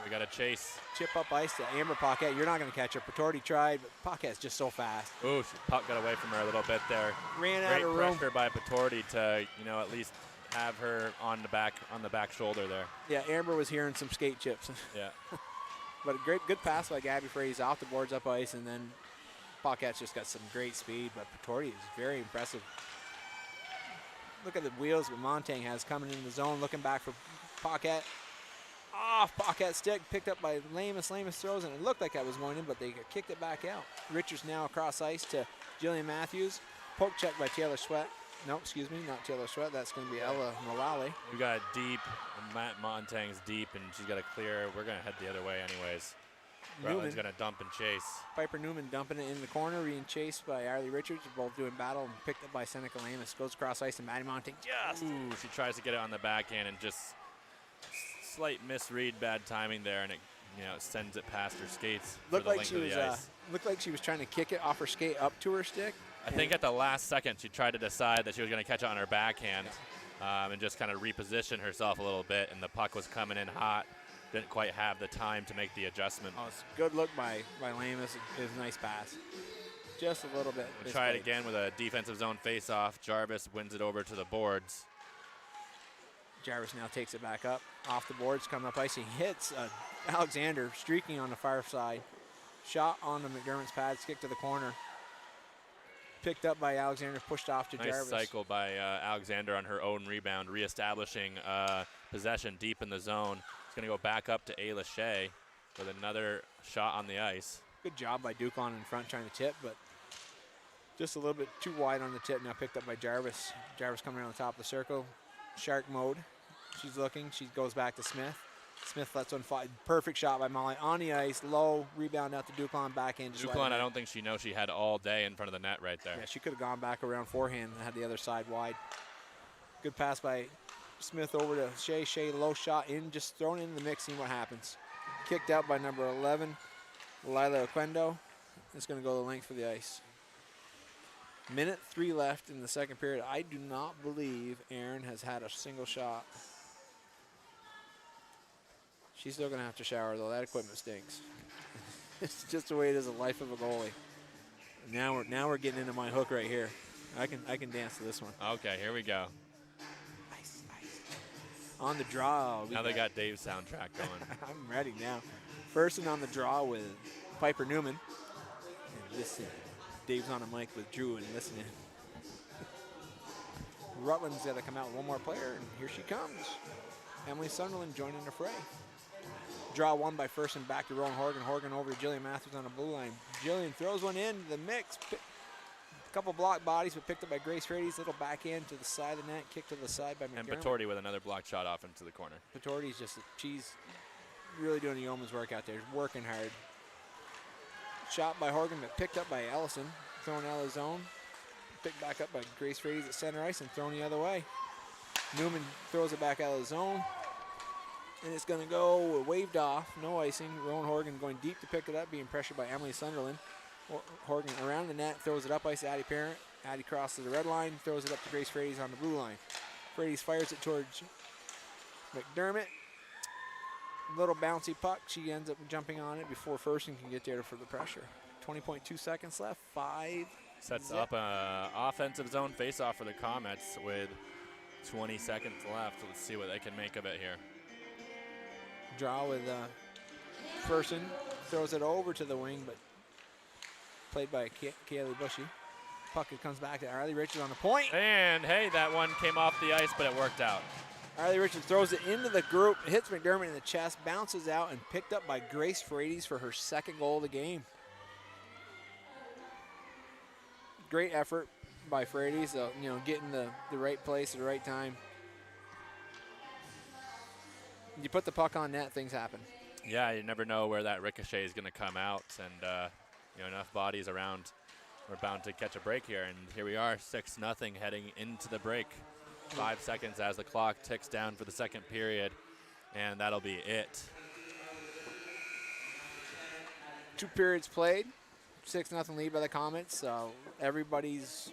S2: We got a chase.
S4: Chip up ice to Amber Paquette. You're not going to catch her. Patorti tried, but Paquette's just so fast.
S2: Ooh, puck got away from her a little bit there.
S4: Ran out
S2: Great
S4: of room.
S2: pressure by Patorti to, at least have her on the back shoulder there.
S4: Yeah, Amber was hearing some skate chips.
S2: Yeah.
S4: But a good pass by Gabby Frades off the boards, up ice, and then Paquette's just got some great speed, but Patorti is very impressive. Look at the wheels that Montaigne has coming in the zone, looking back for Paquette. Off Paquette's stick, picked up by Lamus. Lamus throws, and it looked like that was going in, but they kicked it back out. Richards now across ice to Jillian Matthews. Poke check by Taylor Sweat. No, excuse me, not Taylor Sweat. That's going to be Ella Malali.
S2: We got it deep. Matt Montaigne's deep, and she's got to clear. We're going to head the other way anyways. Rutland's going to dump and chase.
S4: Piper Newman dumping it in the corner, being chased by Arlie Richards. Both doing battle and picked up by Seneca Lamus. Goes across ice to Maddie Montaigne.
S2: Ooh, she tries to get it on the backhand and just slight misread, bad timing there, and it sends it past her skates.
S4: Looked like she was trying to kick it off her skate up to her stick.
S2: I think at the last second she tried to decide that she was going to catch it on her backhand and just kind of reposition herself a little bit, and the puck was coming in hot. Didn't quite have the time to make the adjustment.
S4: Oh, it's a good look by Lamus. It was a nice pass. Just a little bit.
S2: We'll try it again with a defensive zone face-off. Jarvis wins it over to the boards.
S4: Jarvis now takes it back up. Off the boards, coming up ice. He hits Alexander streaking on the far side. Shot on the McDermott's pad, kick to the corner. Picked up by Alexander, pushed off to Jarvis.
S2: Nice cycle by Alexander on her own rebound, reestablishing possession deep in the zone. It's going to go back up to Ayla Shea with another shot on the ice.
S4: Good job by Duclon in front trying to tip, but just a little bit too wide on the tip. Now picked up by Jarvis. Jarvis coming around the top of the circle. Shark mode. She's looking. She goes back to Smith. Smith lets one fly. Perfect shot by Molly on the ice. Low rebound out to Duclon, back in.
S2: Duclon, I don't think she knows she had all day in front of the net right there.
S4: Yeah, she could have gone back around forehand and had the other side wide. Good pass by Smith over to Shea. Shea low shot in, just thrown in the mix, seeing what happens. Kicked out by number 11, Lila Oquendo. It's going to go the length for the ice. Minute 3 left in the second period. I do not believe Erin has had a single shot. She's still going to have to shower, though. That equipment stinks. It's just the way it is, the life of a goalie. Now we're getting into my hook right here. I can dance to this one.
S2: Okay, here we go.
S4: Ice. On the draw.
S2: Now they got Dave's soundtrack going.
S4: I'm ready now. First and on the draw with Piper Newman. And listen. Dave's on a mic with Drew and listening. Rutland's got to come out with one more player, and here she comes. Emily Sunderland joining the fray. Draw one by Fersen, back to Rowan Horgan. Horgan over to Jillian Matthews on the blue line. Jillian throws one in the mix. A couple block bodies, but picked up by Grace Frades. Little backhand to the side of the net, kick to the side by McDermott.
S2: And Patorti with another block shot off into the corner.
S4: Patorti's she's really doing the yeoman's work out there, working hard. Shot by Horgan, but picked up by Allison, thrown out of the zone. Picked back up by Grace Frades at center ice and thrown the other way. Newman throws it back out of the zone. And it's going to go waved off, no icing. Rowan Horgan going deep to pick it up, being pressured by Emily Sunderland. Horgan around the net, throws it up ice to Addie Parent. Addie crosses the red line, throws it up to Grace Frades on the blue line. Frades fires it towards McDermott. little bouncy puck. She ends up jumping on it before Fersen can get there for the pressure. 20.2 seconds left. 5.
S2: Sets up an offensive zone faceoff for the Comets with 20 seconds left. Let's see what they can make of it here.
S4: Draw with Fersen. Throws it over to the wing, but played by Kaylee Bushy. Puck it comes back to Arlie Richards on the point.
S2: And hey, that one came off the ice, but it worked out.
S4: Arlie Richards throws it into the group, hits McDermott in the chest, bounces out, and picked up by Grace Frades for her second goal of the game. Great effort by Frades, getting the right place at the right time. You put the puck on net, things happen.
S2: Yeah, you never know where that ricochet is going to come out, and enough bodies around. We're bound to catch a break here, and here we are, 6-0 heading into the break. 5 seconds as the clock ticks down for the second period, and that'll be it.
S4: 2 periods played, 6-0 lead by the Comets. So everybody's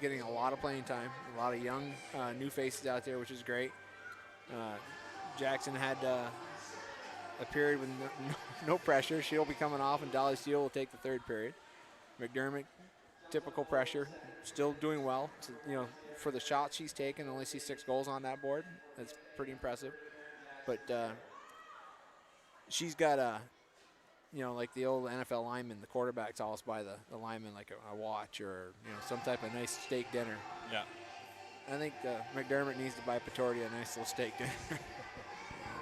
S4: getting a lot of playing time. A lot of young new faces out there, which is great. Jackson had a period with no pressure. She'll be coming off, and Dolly Steele will take the third period. McDermott, typical pressure, still doing well. So, for the shots she's taken, only see 6 goals on that board. That's pretty impressive. But she's got like the old NFL lineman, the quarterback's always by the lineman like a watch or some type of nice steak dinner.
S2: Yeah.
S4: I think McDermott needs to buy Patorti a nice little steak dinner.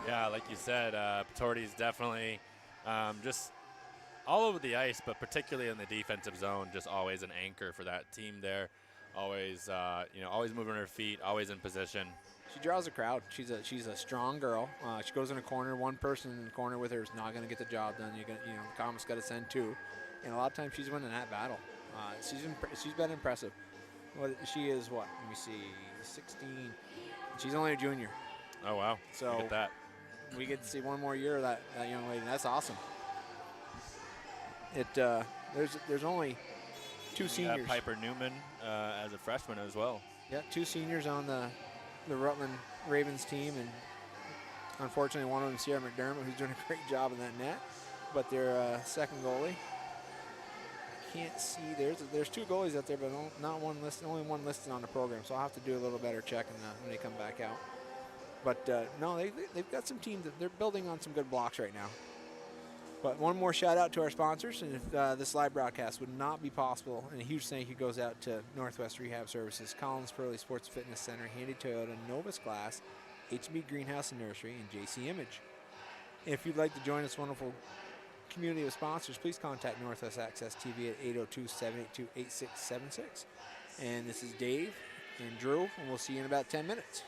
S2: Yeah, like you said, Patorti's definitely just all over the ice, but particularly in the defensive zone, just always an anchor for that team there. Always, always moving her feet, always in position.
S4: She draws a crowd. She's a strong girl. She goes in a corner. One person in the corner with her is not going to get the job done. The Comets got to send 2, and a lot of times she's winning that battle. She's been impressive. She is what? Let me see, 16. She's only a junior.
S2: Oh wow!
S4: So
S2: look at that.
S4: We get to see one more year of that young lady. And that's awesome. There's only 2 seniors.
S2: Piper Newman as a freshman as well.
S4: Yeah, 2 seniors on the Rutland Ravens team, and unfortunately one of them, Sierra McDermott, who's doing a great job in that net. But their second goalie, I can't see. There's 2 goalies out there, but not one listed. Only one listed on the program, so I'll have to do a little better checking when they come back out. But no, they've got some teams that they're building on some good blocks right now. But one more shout out to our sponsors, and if this live broadcast would not be possible, and a huge thank you goes out to Northwest Rehab Services, Collins Pearly Sports Fitness Center, Handy Toyota, Novus Glass, HB Greenhouse and Nursery, and JC Image. If you'd like to join this wonderful community of sponsors, please contact Northwest Access TV at 802-782-8676. And this is Dave and Drew, and we'll see you in about 10 minutes.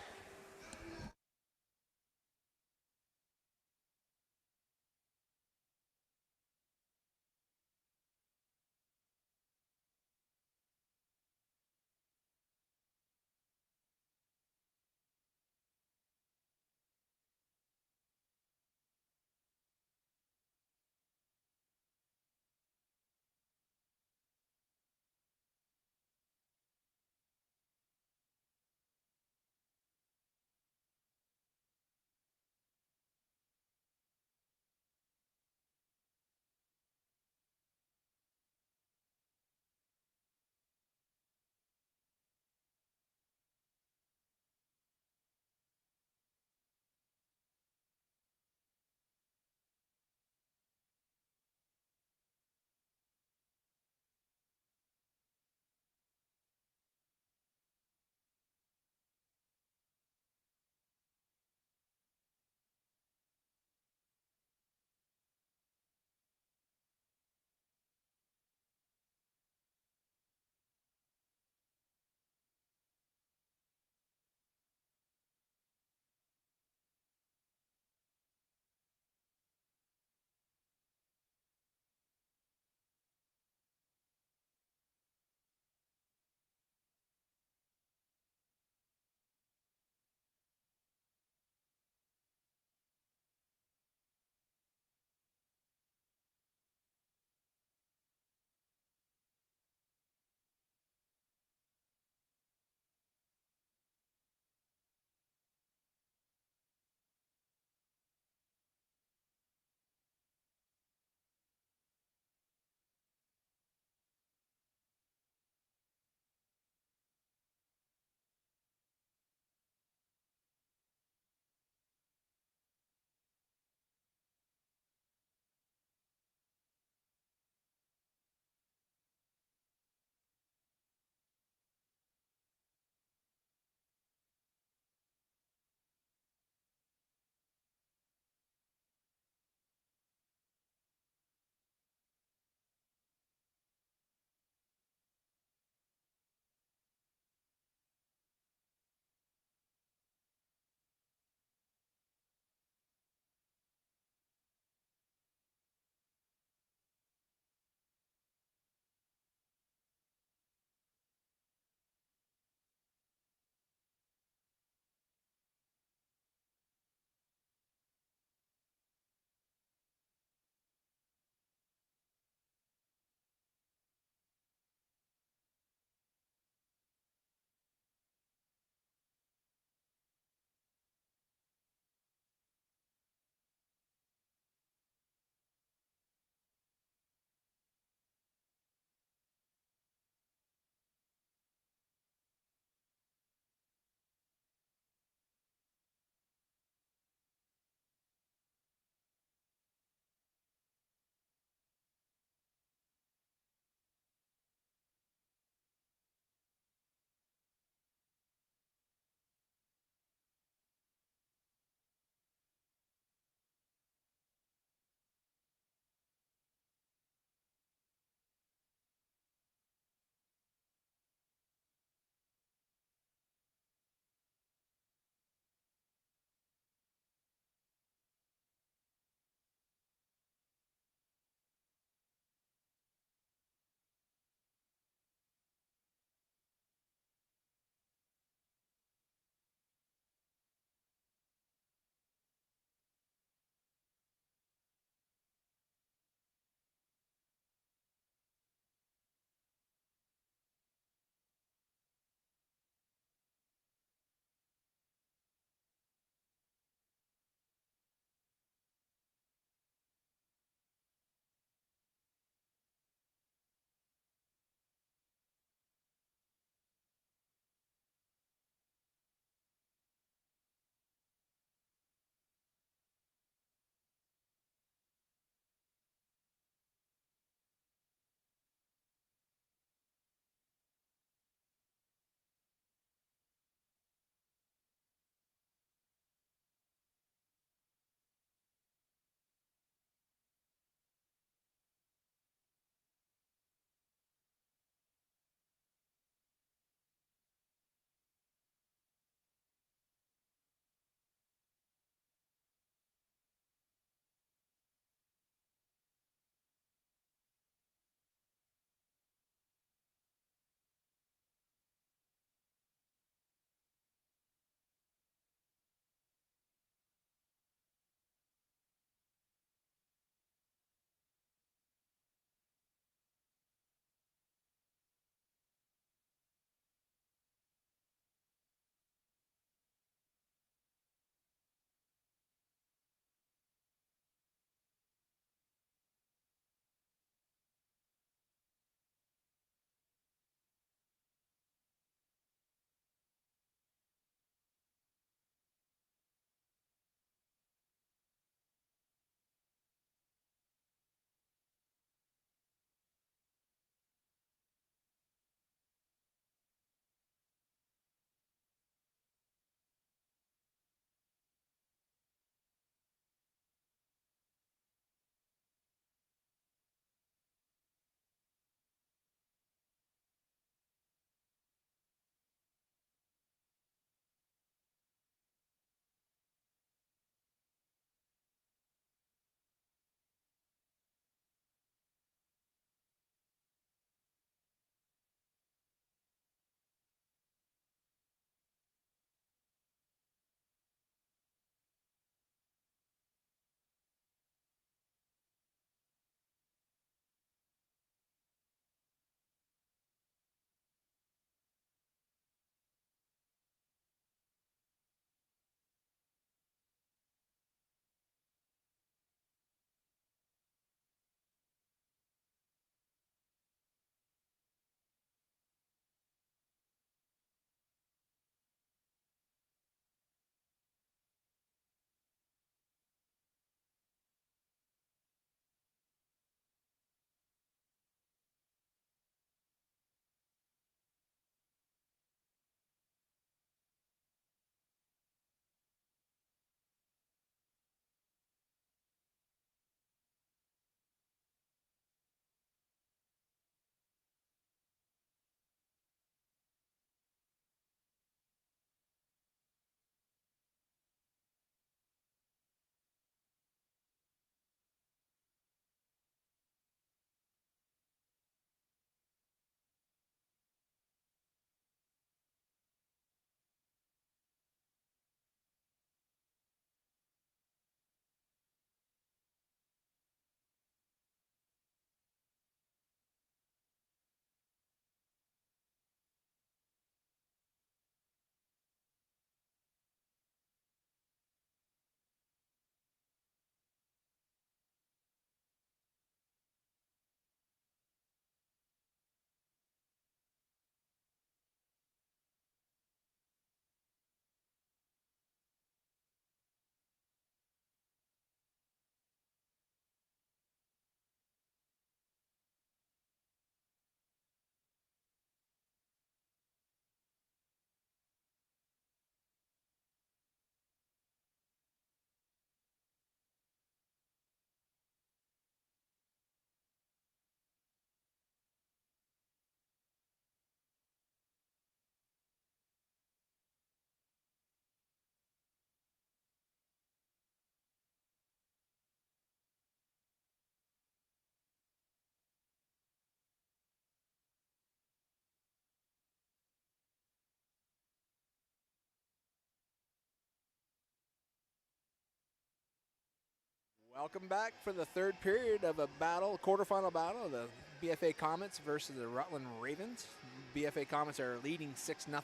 S4: Welcome back for the third period of a battle, quarterfinal battle, the BFA Comets versus the Rutland Ravens. BFA Comets are leading 6-0.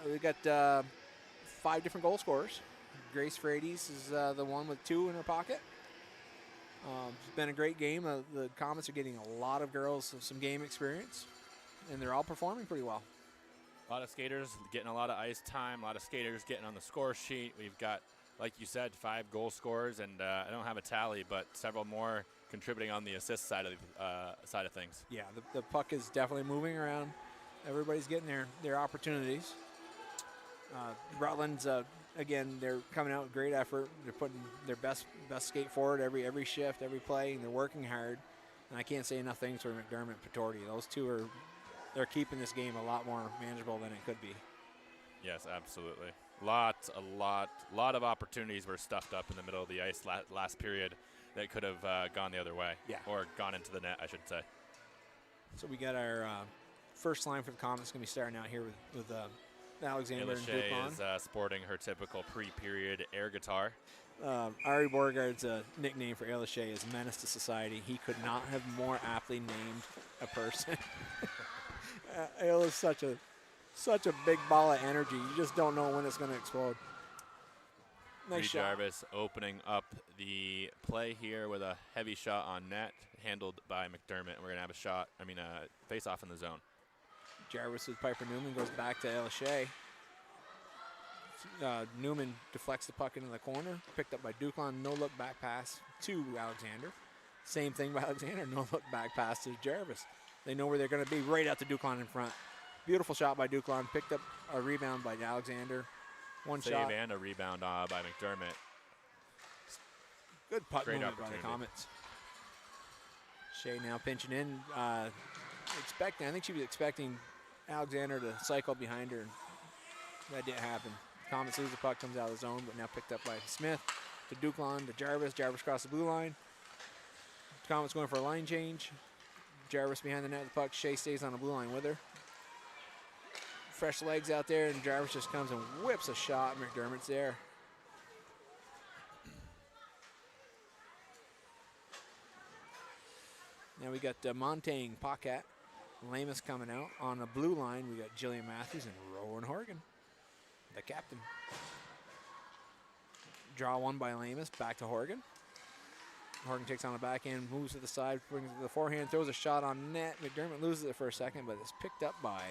S4: We got 5 different goal scorers. Grace Frades is the one with 2 in her pocket. It's been a great game. The Comets are getting a lot of girls some game experience, and they're all performing pretty well.
S2: A lot of skaters getting a lot of ice time, a lot of skaters getting on the score sheet. We've got, like you said, 5 goal scorers, and I don't have a tally, but several more contributing on the assist side of things.
S4: Yeah, the puck is definitely moving around. Everybody's getting their opportunities. Rutland's, again, they're coming out with great effort. They're putting their best skate forward every shift, every play, and they're working hard. And I can't say enough things for McDermott and Patorti. Those two they're keeping this game a lot more manageable than it could be.
S2: Yes, absolutely. A lot of opportunities were stuffed up in the middle of the ice last period that could have gone the other way.
S4: Yeah.
S2: Or gone into the net, I should say.
S4: So we got our first line for the Comets going to be starting out here with Alexander and
S2: Shea
S4: Dupont.
S2: is sporting her typical pre-period air guitar.
S4: Ari Borgard's nickname for Ayla Shea is Menace to Society. He could not have more aptly named a person. Ayla's such a big ball of energy. You just don't know when it's going to explode. Nice shot.
S2: Jarvis opening up the play here with a heavy shot on net, handled by McDermott. And we're going to have a face-off in the zone.
S4: Jarvis with Piper Newman goes back to Ayla Shea. Newman deflects the puck into the corner, picked up by Duclon, no look back pass to Alexander. Same thing by Alexander, no look back pass to Jarvis. They know where they're going to be, right out to Duclon in front. Beautiful shot by Duclon, picked up a rebound by Alexander.
S2: Save
S4: Shot.
S2: And a rebound by McDermott.
S4: Good puck
S2: Great
S4: movement by the
S2: opportunity.
S4: Comets. Shea now pinching in, I think she was expecting Alexander to cycle behind her, and that didn't happen. Comets lose the puck, comes out of the zone, but now picked up by Smith to Duclon to Jarvis. Jarvis across the blue line. Comets going for a line change. Jarvis behind the net with the puck. Shea stays on the blue line with her. Fresh legs out there, and Jarvis just comes and whips a shot. McDermott's there. Now we got Montaigne, Paquette, Lamus coming out. On the blue line, we got Jillian Matthews and Rowan Horgan, the captain. Draw one by Lamus, back to Horgan. Horgan takes on the backhand, moves to the side, brings it to the forehand, throws a shot on net. McDermott loses it for a second, but it's picked up by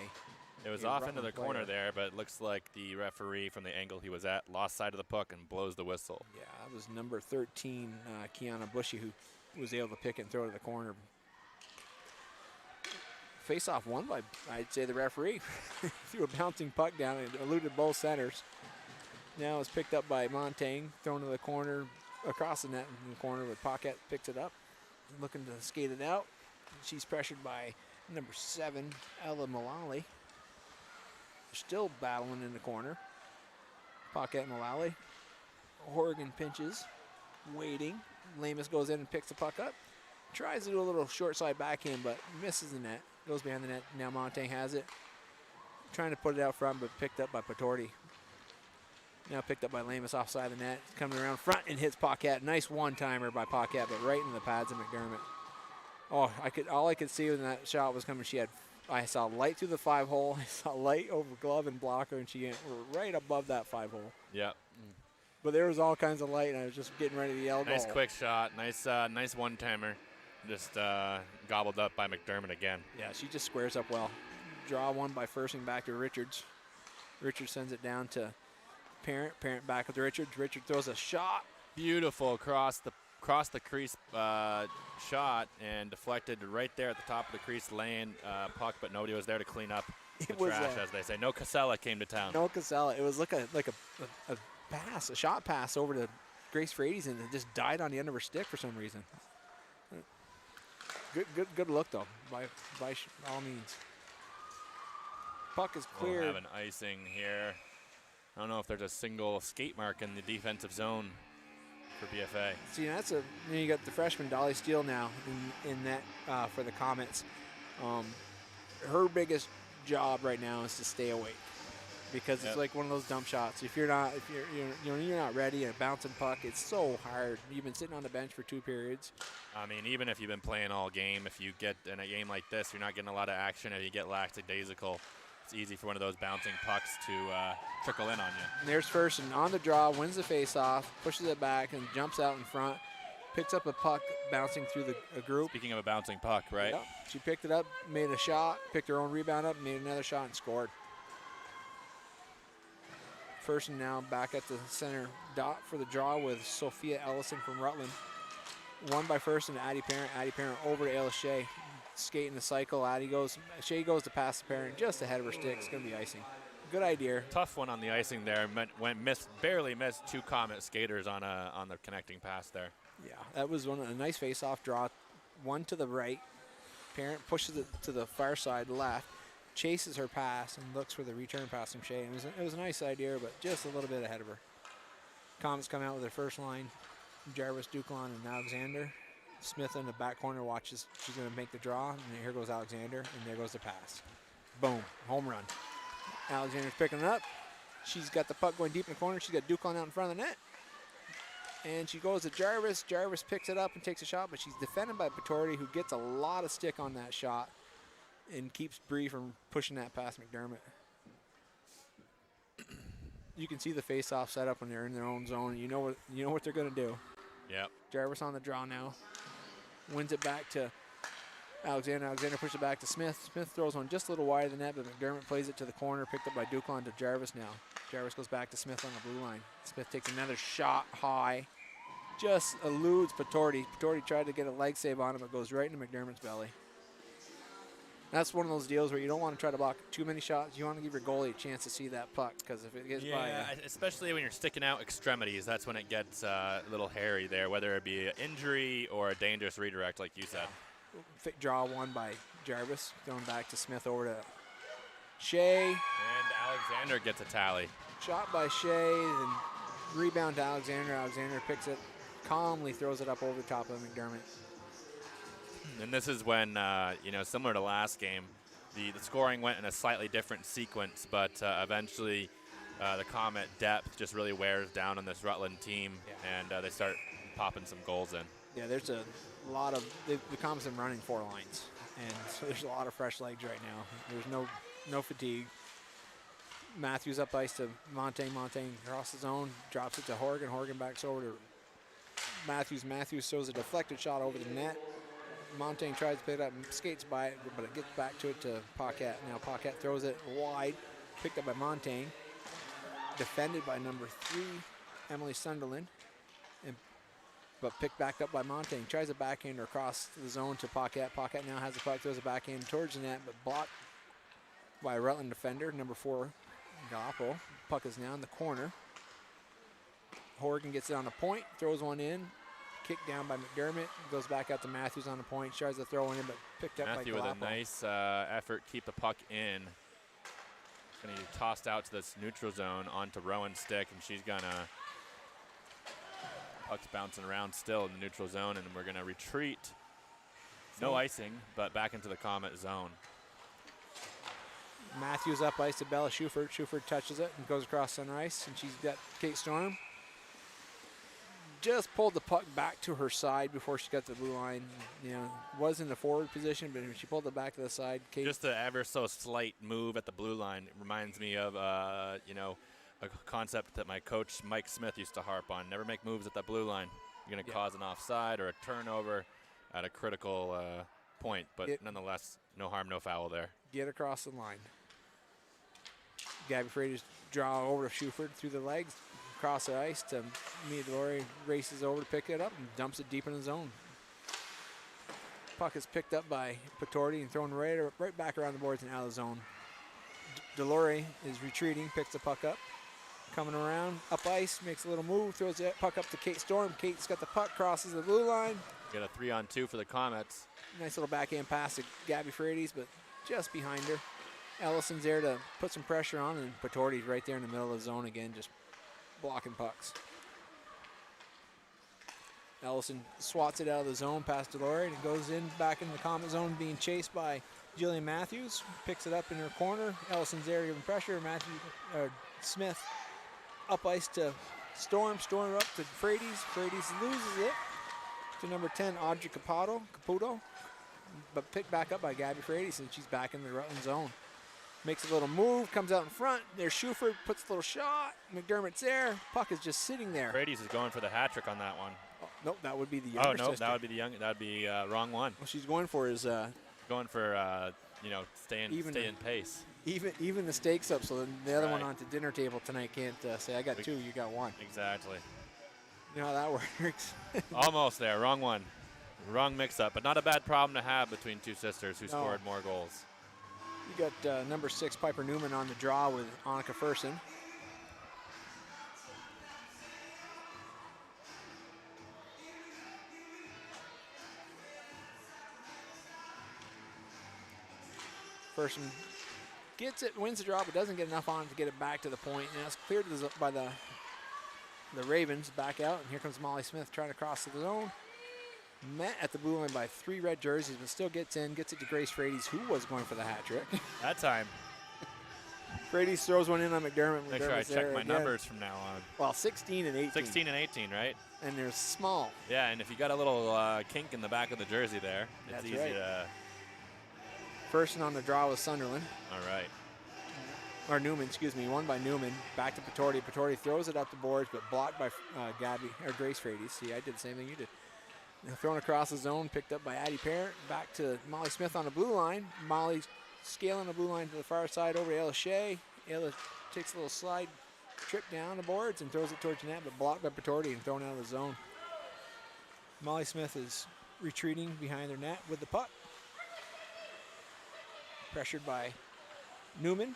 S2: It was
S4: a
S2: off
S4: Rutland
S2: into the corner
S4: player.
S2: there, but it looks like the referee from the angle he was at lost sight of the puck and blows the whistle.
S4: Yeah, that was number 13, Kiana Bushy, who was able to pick it and throw it to the corner. Face-off won by, I'd say, the referee. Threw a bouncing puck down and eluded both centers. Now it's picked up by Montaigne, thrown to the corner, across the net in the corner, but Paquette picks it up, looking to skate it out. She's pressured by number 7, Ella Mullally. They're still battling in the corner. Paquette Mullally. Horgan pinches, waiting. Lamus goes in and picks the puck up. Tries to do a little short side backhand, but misses the net. Goes behind the net. Now Montaigne has it. Trying to put it out front, but picked up by Patorti. Now picked up by Lamus offside the net. Coming around front and hits Paquette. Nice one-timer by Paquette, but right in the pads of McDermott. Oh, all I could see when that shot was coming, I saw light through the 5-hole. I saw light over glove and blocker, and she went right above that 5-hole.
S2: Yep.
S4: But there was all kinds of light, and I was just getting ready to yell
S2: Nice
S4: goal.
S2: quick shot. Nice one-timer. Just gobbled up by McDermott again.
S4: Yeah, she just squares up well. Draw one by Fursing back to Richards. Richards sends it down to Parent. Parent back with Richards. Richards throws a shot.
S2: Beautiful cross the crease shot and deflected right there at the top of the crease lane puck, but nobody was there to clean up the trash, as they say. No Casella came to town.
S4: No Casella. It was like a pass, a shot pass over to Grace Frades, and it just died on the end of her stick for some reason. Good look though, by all means. Puck is clear.
S2: We'll have an icing here. I don't know if there's a single skate mark in the defensive zone for BFA.
S4: See, you got the freshman Dolly Steele now in net for the Comets. Her biggest job right now is to stay awake. because it's
S2: Yep.
S4: like one of those dump shots. If you're not you're not ready, a bouncing puck, it's so hard. You've been sitting on the bench for 2 periods.
S2: I mean, even if you've been playing all game, if you get in a game like this, you're not getting a lot of action, and you get lackadaisical. It's easy for one of those bouncing pucks to trickle in on you.
S4: And there's Fersen on the draw, wins the face-off, pushes it back, and jumps out in front. Picks up a puck bouncing through a group.
S2: Speaking of a bouncing puck, right?
S4: Yep. She picked it up, made a shot, picked her own rebound up, made another shot, and scored. Fersen now back at the center dot for the draw with Sophia Ellison from Rutland. Won by Fersen to Addie Parent. Addie Parent over to Ayla Shea. Skating the cycle. Shea goes to pass the Parent just ahead of her stick. It's going to be icing. Good idea.
S2: Tough one on the icing there. Barely missed 2 Comet skaters on the connecting pass there.
S4: Yeah, that was a nice face-off draw. One to the right. Parent pushes it to the far side left, chases her pass, and looks for the return pass from Shea. It was a nice idea, but just a little bit ahead of her. Comets come out with their first line. Jarvis, Duclon, and Alexander. Smith in the back corner watches. She's going to make the draw, and here goes Alexander, and there goes the pass. Boom, home run. Alexander's picking it up. She's got the puck going deep in the corner. She's got Duclon out in front of the net. And she goes to Jarvis. Jarvis picks it up and takes a shot, but she's defended by Patorti, who gets a lot of stick on that shot and keeps Bree from pushing that past McDermott. You can see the face-off setup when they're in their own zone. You know what they're going to do.
S2: Yep.
S4: Jarvis on the draw now. Wins it back to Alexander. Alexander pushes it back to Smith. Smith throws one just a little wide of the net, but McDermott plays it to the corner, picked up by Duclon to Jarvis now. Jarvis goes back to Smith on the blue line. Smith takes another shot high. Just eludes Patorti. Patorti tried to get a leg save on him, but goes right into McDermott's belly. That's one of those deals where you don't want to try to block too many shots. You want to give your goalie a chance to see that puck, because if it gets by you.
S2: Especially when you're sticking out extremities, that's when it gets a little hairy there, whether it be an injury or a dangerous redirect, like you said.
S4: Draw one by Jarvis, going back to Smith over to Shea.
S2: And Alexander gets a tally.
S4: Shot by Shea, then rebound to Alexander. Alexander picks it, calmly throws it up over the top of McDermott.
S2: And this is when, similar to last game, the scoring went in a slightly different sequence, but eventually the Comet depth just really wears down on this Rutland team, and they start popping some goals in.
S4: Yeah, there's a lot of the Comets are running 4 lines, and so there's a lot of fresh legs right now. There's no fatigue. Matthews up ice to Montaigne. Montaigne across the zone, drops it to Horgan. Horgan backs over to Matthews. Matthews throws a deflected shot over the net. Montaigne tries to pick it up and skates by it, but it gets back to it to Paquette. Now Paquette throws it wide, picked up by Montaigne, defended by number 3, Emily Sunderland, but picked back up by Montaigne. Tries a backhander across the zone to Paquette. Paquette now has the puck, throws a backhand towards the net, but blocked by a Rutland defender, number 4, Goppo. Puck is now in the corner. Horgan gets it on the point, throws one in. Kicked down by McDermott, goes back out to Matthews on the point, tries to throw one in, but picked up
S2: Matthew
S4: by Galappo.
S2: with a nice effort, keep the puck in. Going to be tossed out to this neutral zone onto Rowan's stick, and she's going to, puck's bouncing around still in the neutral zone, and we're going to retreat. No icing, but back into the Comet zone.
S4: Matthews up ice to Bella Schufert. Schufert touches it and goes across center ice, and she's got Kate Storm. Just pulled the puck back to her side before she got to the blue line. Was in the forward position, but when she pulled it back to the side, Kate.
S2: Just the ever so slight move at the blue line reminds me of, a concept that my coach Mike Smith used to harp on. Never make moves at that blue line. You're going to cause an offside or a turnover at a critical point, but nonetheless, no harm, no foul there.
S4: Get across the line. Gabby Freitas draw over to Schufert through the legs. Across the ice to Mia Delory, races over to pick it up and dumps it deep in the zone. Puck is picked up by Patorti and thrown right back around the boards and out of the zone. Delory is retreating, picks the puck up, coming around, up ice, makes a little move, throws the puck up to Kate Storm. Kate's got the puck, crosses the blue line.
S2: Got a 3-on-2 for the Comets.
S4: Nice little backhand pass to Gabby Freitas, but just behind her. Ellison's there to put some pressure on, and Patorti's right there in the middle of the zone again, just blocking pucks. Ellison swats it out of the zone past Delory and goes in back in the Comet zone, being chased by Jillian Matthews picks it up in her corner. Ellison's there giving pressure. Smith up ice to Storm. Storm up to Frades. Frades loses it to number 10, Audrey Caputo. But picked back up by Gabby Frades, and she's back in the Rutland zone. Makes a little move, comes out in front. There's Schuford, puts a little shot. McDermott's there. Puck is just sitting there.
S2: Brady's is going for the hat trick on that one.
S4: Oh, nope, that would be the younger
S2: Oh, no,
S4: sister.
S2: that would be the young. That would be wrong one.
S4: What she's going for is
S2: Going for staying pace.
S4: even the stakes up, so the other one
S2: Right.
S4: onto dinner table tonight can't say I got two, you got one.
S2: Exactly.
S4: You know how that works.
S2: Almost there. Wrong one. Wrong mix-up, but not a bad problem to have between two sisters who
S4: No.
S2: scored more goals.
S4: You got number 6 Piper Newman on the draw with Annika Fersen. Fersen gets it, wins the draw, but doesn't get enough on it to get it back to the point. And that's cleared by the Ravens. Back out, and here comes Molly Smith trying to cross the zone. Met at the blue line by 3 red jerseys, but still gets in, gets it to Grace Frades, who was going for the hat trick.
S2: That time.
S4: Frades throws one in on McDermott.
S2: Make sure I
S4: McDermott's
S2: check
S4: there
S2: my
S4: again.
S2: numbers from now on.
S4: Well, 16 and 18.
S2: 16 and 18, right?
S4: And they're small.
S2: Yeah, and if you got a little kink in the back of the jersey there, it's
S4: That's
S2: easy
S4: right.
S2: to.
S4: First one on the draw was Sunderland.
S2: All right.
S4: Or Newman, excuse me. Won by Newman. Back to Patorti. Patorti throws it up the boards, but blocked by Grace Frades. See, I did the same thing you did. Thrown across the zone, picked up by Addie Parent. Back to Molly Smith on the blue line. Molly scaling the blue line to the far side over to Ayla Shea. Ayla takes a little slide trip down the boards and throws it towards the net, but blocked by Patorti and thrown out of the zone. Molly Smith is retreating behind their net with the puck. Pressured by Newman.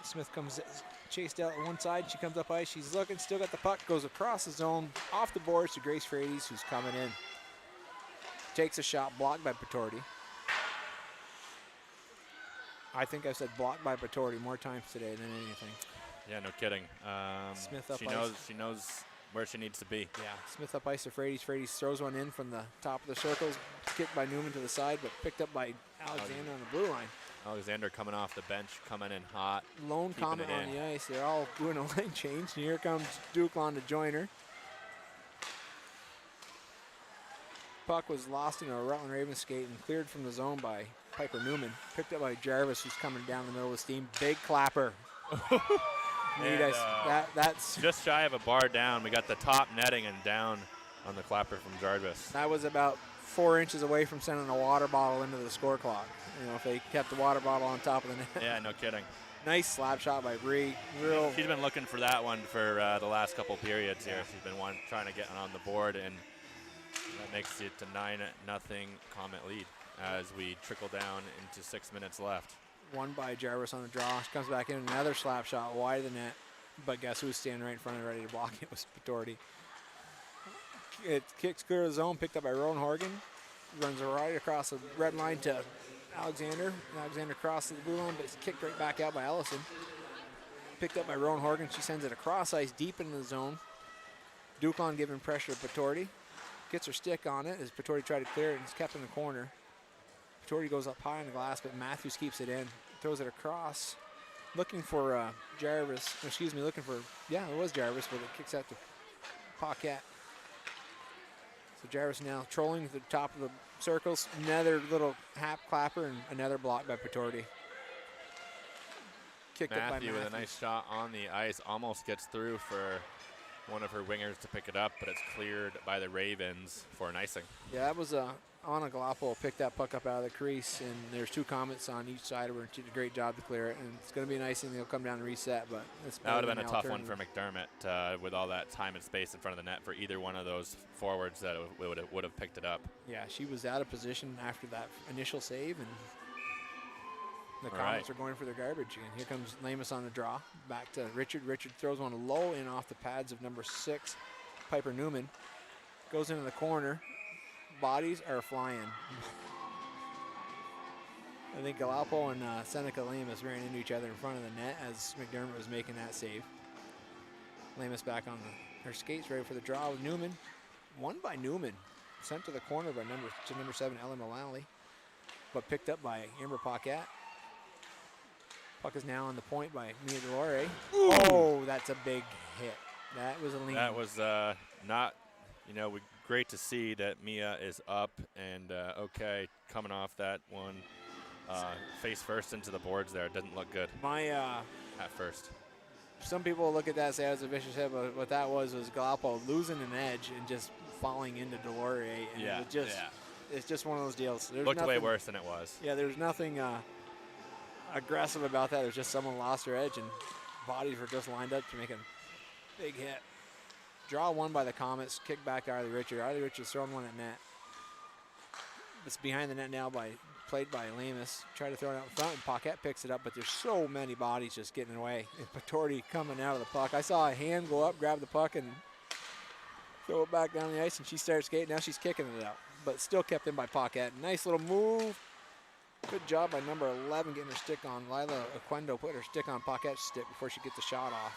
S4: Smith comes chased out on one side. She comes up ice. She's looking, still got the puck, goes across the zone, off the boards to Grace Frades, who's coming in. Takes a shot, blocked by Patorti. I think I said blocked by Patorti more times today than anything.
S2: Yeah, no kidding.
S4: Smith up
S2: she
S4: ice.
S2: knows. She knows where she needs to be.
S4: Yeah, Smith up ice to Frades. Frades throws one in from the top of the circles, kicked by Newman to the side, but picked up by Alexander on the blue line.
S2: Alexander coming off the bench, coming in hot.
S4: Lone
S2: keeping
S4: Comet
S2: it
S4: on
S2: in.
S4: the ice. They're all doing a line change. And here comes Duklon to join her. Puck was lost in a Rutland Ravens skate and cleared from the zone by Piper Newman. Picked up by Jarvis, who's coming down the middle of the steam. Big clapper.
S2: And,
S4: That's
S2: Just shy of a bar down. We got the top netting and down on the clapper from Jarvis.
S4: that was about 4 inches away from sending a water bottle into the score clock. You know, if they kept the water bottle on top of the net.
S2: Yeah, no kidding.
S4: Nice slap shot by Bree. Real.
S2: She's been looking for that one for the last couple periods here. She's been trying to get on the board, and that makes it a 9-0 Comet lead as we trickle down into 6 minutes left.
S4: One by Jarvis on the draw. She comes back in, another slap shot wide of the net. But guess who's standing right in front of her ready to block it? It was Patorti. It kicks clear of the zone, picked up by Rowan Horgan. Runs right across the red line to Alexander. Alexander crosses the blue line, but it's kicked right back out by Ellison. Picked up by Rowan Horgan. She sends it across ice deep into the zone. Duklon giving pressure to Patorti. Gets her stick on it as Patorti tried to clear it and it's kept in the corner. Patorti goes up high on the glass, but Matthews keeps it in. Throws it across. Looking for Jarvis. Excuse me, looking for, yeah, it was Jarvis, but it kicks out to Paquette. So Jarvis now trolling to the top of the circles. Another little hap clapper and another block by Patorti. Kicked up by
S2: Matthew
S4: Matthews.
S2: with a nice shot on the ice. Almost gets through for one of her wingers to pick it up, but it's cleared by the Ravens for an icing.
S4: Yeah, that was Anna Galoppo picked that puck up out of the crease, and there's 2 Comets on each side of her. She did a great job to clear it, and it's going to be an icing. They'll come down and reset, but it's
S2: That would have
S4: better
S2: been a
S4: than
S2: tough one for
S4: alternative.
S2: McDermott with all that time and space in front of the net for either one of those forwards that would have picked it up.
S4: Yeah, she was out of position after that initial save, and the
S2: All
S4: Comets
S2: right.
S4: are going for their garbage again. Here comes Lamus on the draw. Back to Richard. Richard throws one low in off the pads of number 6, Piper Newman. Goes into the corner. Bodies are flying. I think Galappo and Seneca Lamus ran into each other in front of the net as McDermott was making that save. Lamus back on her skates, ready for the draw with Newman. Won by Newman. Sent to the corner by number 7, Ellen Mullally. but picked up by Amber Paquette. Puck is now on the point by Mia Delore. Oh, that's a big hit. That was a lean.
S2: That was not, great to see that Mia is up and okay coming off that one. Face first into the boards there. It doesn't look good at first.
S4: Some people look at that and say it was a vicious hit, but what that was Galappo losing an edge and just falling into Delore. And it was just, it's just one of those deals. There's
S2: Looked way worse than it was.
S4: Yeah, there's nothing aggressive about that. There's just someone lost their edge and bodies were just lined up to make a big hit. Draw one by the Comets, kick back to Arlie Richard. Arlie Richard's throwing one at net. It's behind the net now played by Lamus. Try to throw it out in front, and Paquette picks it up, but there's so many bodies just getting away. And Patorti coming out of the puck. I saw a hand go up, grab the puck, and throw it back down the ice, and she started skating. Now she's kicking it out, but still kept in by Paquette. Nice little move. Good job by number 11 getting her stick on. Lila Aquendo put her stick on Paquette's stick before she gets the shot off.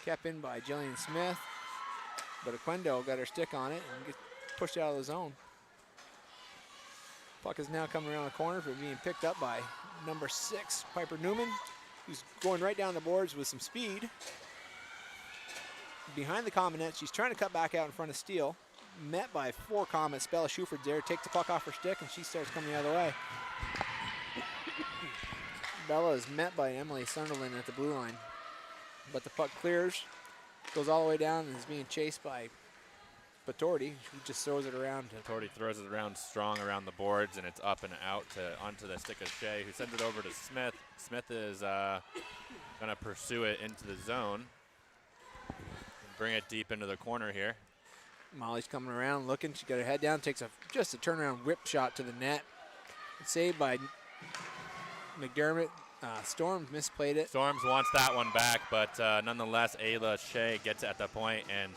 S4: Kept in by Jillian Smith, but Aquendo got her stick on it and gets pushed out of the zone. Puck is now coming around the corner for being picked up by number 6, Piper Newman, who's going right down the boards with some speed. Behind the Comet net, she's trying to cut back out in front of Steele. Met by 4 Comets. Bella Schuford's there, takes the puck off her stick, and she starts coming the other way. Bella is met by Emily Sunderland at the blue line, but the puck clears, goes all the way down, and is being chased by Patorti, who just throws it around.
S2: Patorti throws it around strong around the boards, and it's up and out onto the stick of Shea, who sends it over to Smith. Smith is going to pursue it into the zone. Bring it deep into the corner here.
S4: Molly's coming around looking. She got her head down, takes just a turnaround whip shot to the net. It's saved by McDermott. Storms misplayed it.
S2: Storms wants that one back, but nonetheless, Ayla Shea gets at the point and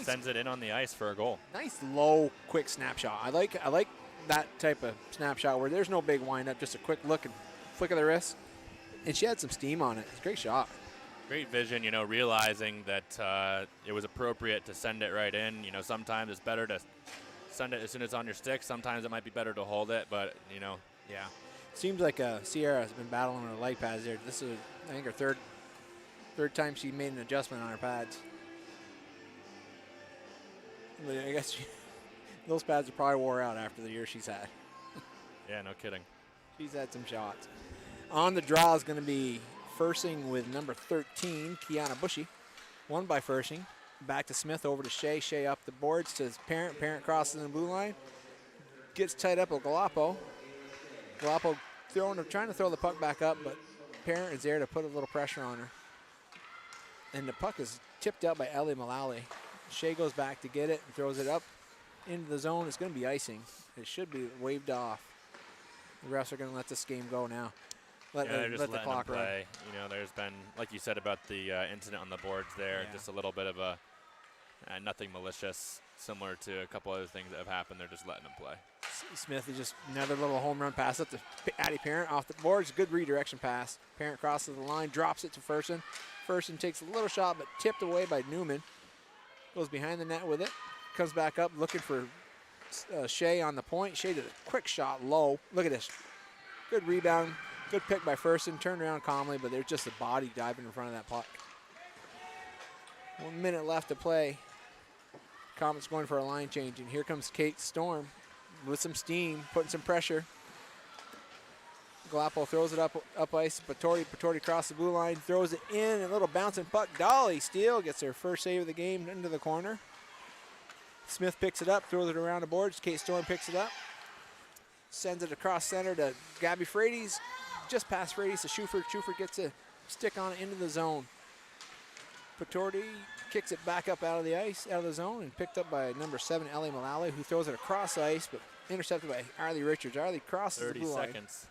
S2: sends it in on the ice for a goal.
S4: Nice low, quick snapshot. I like that type of snapshot where there's no big wind-up, just a quick look and flick of the wrist. And she had some steam on it. It's a great shot.
S2: Great vision, realizing that it was appropriate to send it right in. Sometimes it's better to send it as soon as it's on your stick. Sometimes it might be better to hold it, but,
S4: Yeah. Seems like Sierra has been battling with her leg pads there. This is, I think, her third time she made an adjustment on her pads. But I guess those pads are probably wore out after the year she's had.
S2: Yeah, no kidding.
S4: She's had some shots. On the draw is going to be Fursing with number 13, Kiana Bushy. Won by Fursing. Back to Smith, over to Shea. Shea up the boards to his parent. Parent crosses the blue line. Gets tied up with Galappo. Galappo trying to throw the puck back up, but Parent is there to put a little pressure on her. And the puck is tipped out by Ellie Mullally. Shea goes back to get it and throws it up into the zone. It's going to be icing. It should be waved off. The refs are going to let this game go now. Let the clock run.
S2: There's been, like you said about the incident on the boards there, just a little bit of a nothing malicious, similar to a couple other things that have happened. They're just letting them play.
S4: Smith is just another little home run pass up to Addie Parent off the boards. Good redirection pass. Parent crosses the line, drops it to Furson. Furson takes a little shot, but tipped away by Newman. Goes behind the net with it. Comes back up looking for Shea on the point. Shea did a quick shot low. Look at this. Good rebound. Good pick by Furson. Turned around calmly, but there's just a body diving in front of that puck. 1 minute left to play. Comets going for a line change, and here comes Kate Storm with some steam, putting some pressure. Galappo throws it up ice. Patorti crosses the blue line, throws it in, a little bouncing puck. Dolly Steele gets her first save of the game into the corner. Smith picks it up, throws it around the boards. Kate Storm picks it up, sends it across center to Gabby Frades. Just past Frades to Schuford. Schuford gets a stick on it into the zone. Patorti kicks it back up out of the zone, and picked up by number 7, Ellie Mullally, who throws it across ice, but intercepted by Arlie Richards. Arlie crosses the blue line.
S2: 30 seconds.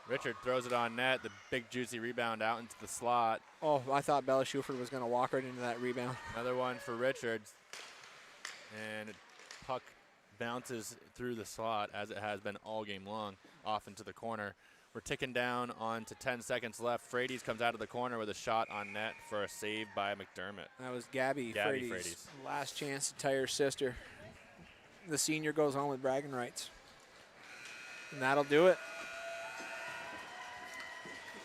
S2: Richard throws it on net. The big juicy rebound out into the slot.
S4: Oh, I thought Bella Schuford was going to walk right into that rebound.
S2: Another one for Richards. And puck bounces through the slot, as it has been all game long, off into the corner. We're ticking down on to 10 seconds left. Frades comes out of the corner with a shot on net for a save by McDermott.
S4: That was Gabby Frades. Last chance to tie her sister. The senior goes home with bragging rights. And that'll do it.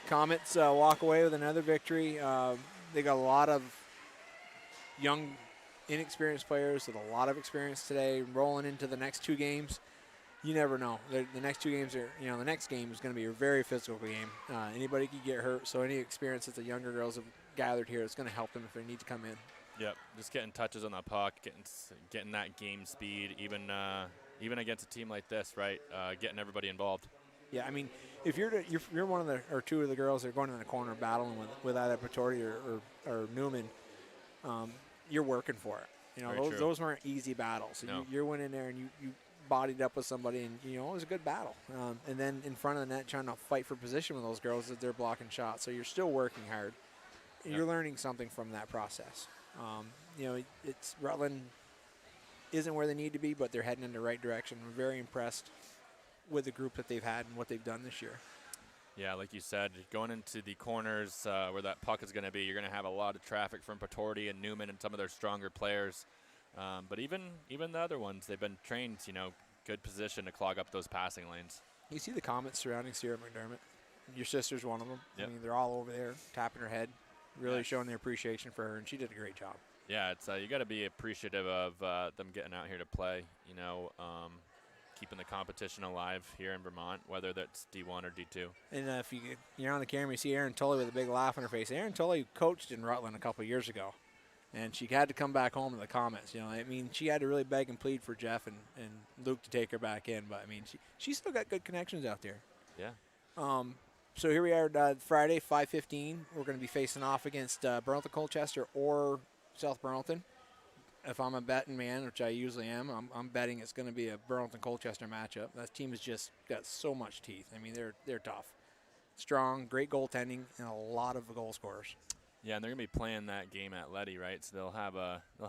S4: Comets walk away with another victory. They got a lot of young, inexperienced players with a lot of experience today rolling into the next 2 games. You never know. The next 2 games are, the next game is going to be a very physical game. Anybody could get hurt, so any experience that the younger girls have gathered here is going to help them if they need to come in.
S2: Yep, just getting touches on the puck, getting that game speed, even against a team like this, right? Getting everybody involved.
S4: Yeah, I mean, if you're one of the or 2 of the girls that are going in the corner battling with either Patorti or Newman, you're working for it. Those weren't easy battles. So
S2: No.
S4: you went in there and you bodied up with somebody, and it was a good battle. And then in front of the net, trying to fight for position with those girls as they're blocking shots. So you're still working hard. And you're learning something from that process. It's Rutland isn't where they need to be, but they're heading in the right direction. I'm very impressed with the group that they've had and what they've done this year.
S2: Yeah, like you said, going into the corners where that puck is going to be, you're going to have a lot of traffic from Patorti and Newman and some of their stronger players. But even the other ones, they've been trained, good position to clog up those passing lanes. You
S4: see the Comets surrounding Sierra McDermott. Your sister's one of them.
S2: Yep.
S4: I mean, they're all over there tapping her head, really showing their appreciation for her, and she did a great job.
S2: Yeah, it's you got to be appreciative of them getting out here to play, keeping the competition alive here in Vermont, whether that's D1 or D2.
S4: And if you're on the camera, you see Erin Tully with a big laugh on her face. Erin Tully coached in Rutland a couple of years ago, and she had to come back home to the Comets. She had to really beg and plead for Jeff and Luke to take her back in. But, she's still got good connections out there.
S2: Yeah.
S4: So here we are Friday, 5:15. We're going to be facing off against Burlington Colchester or South Burlington. If I'm a betting man, which I usually am, I'm betting it's going to be a Burlington-Colchester matchup. That team has just got so much teeth. They're tough. Strong, great goaltending, and a lot of goal scorers.
S2: Yeah, and they're going to be playing that game at Letty, right? So they'll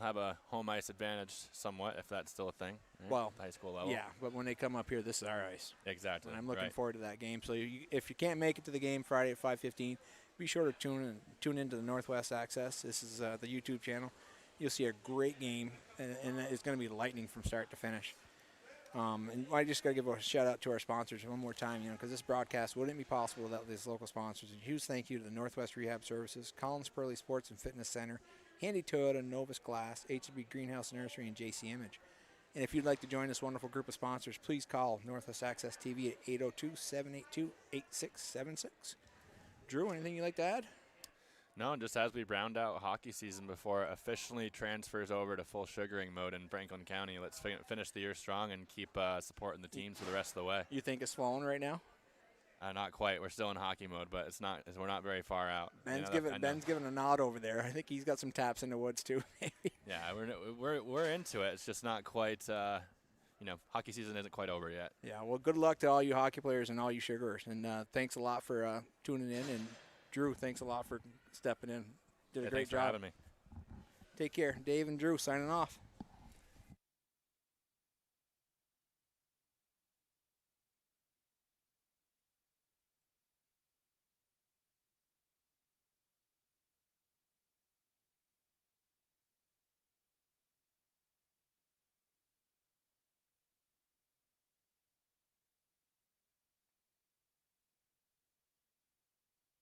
S2: have a home ice advantage somewhat, if that's still a thing. Right?
S4: Well,
S2: high school level.
S4: Yeah, but when they come up here, this is our ice.
S2: Exactly.
S4: And I'm looking forward to that game. So if you can't make it to the game Friday at 5:15, be sure to tune into the Northwest Access. This is the YouTube channel. You'll see a great game, and it's going to be lightning from start to finish. And I just got to give a shout-out to our sponsors one more time, because this broadcast wouldn't be possible without these local sponsors. A huge thank you to the Northwest Rehab Services, Collins Pearly Sports and Fitness Center, Handy Toyota, Novus Glass, HB Greenhouse Nursery, and JC Image. And if you'd like to join this wonderful group of sponsors, please call Northwest Access TV at 802-782-8676. Drew, anything you'd like to add?
S2: No, just as we round out hockey season before it officially transfers over to full sugaring mode in Franklin County, let's finish the year strong and keep supporting the teams for the rest of the way.
S4: You think it's flowing right now?
S2: Not quite. We're still in hockey mode, but we're not very far out.
S4: Ben's giving a nod over there. I think he's got some taps in the woods too. Maybe.
S2: Yeah, we're into it. It's just not quite. Hockey season isn't quite over yet.
S4: Yeah. Well, good luck to all you hockey players and all you sugarers, and thanks a lot for tuning in. And Drew, thanks a lot for stepping in. Did a great
S2: thanks
S4: job.
S2: for having me.
S4: Take care. Dave and Drew signing off.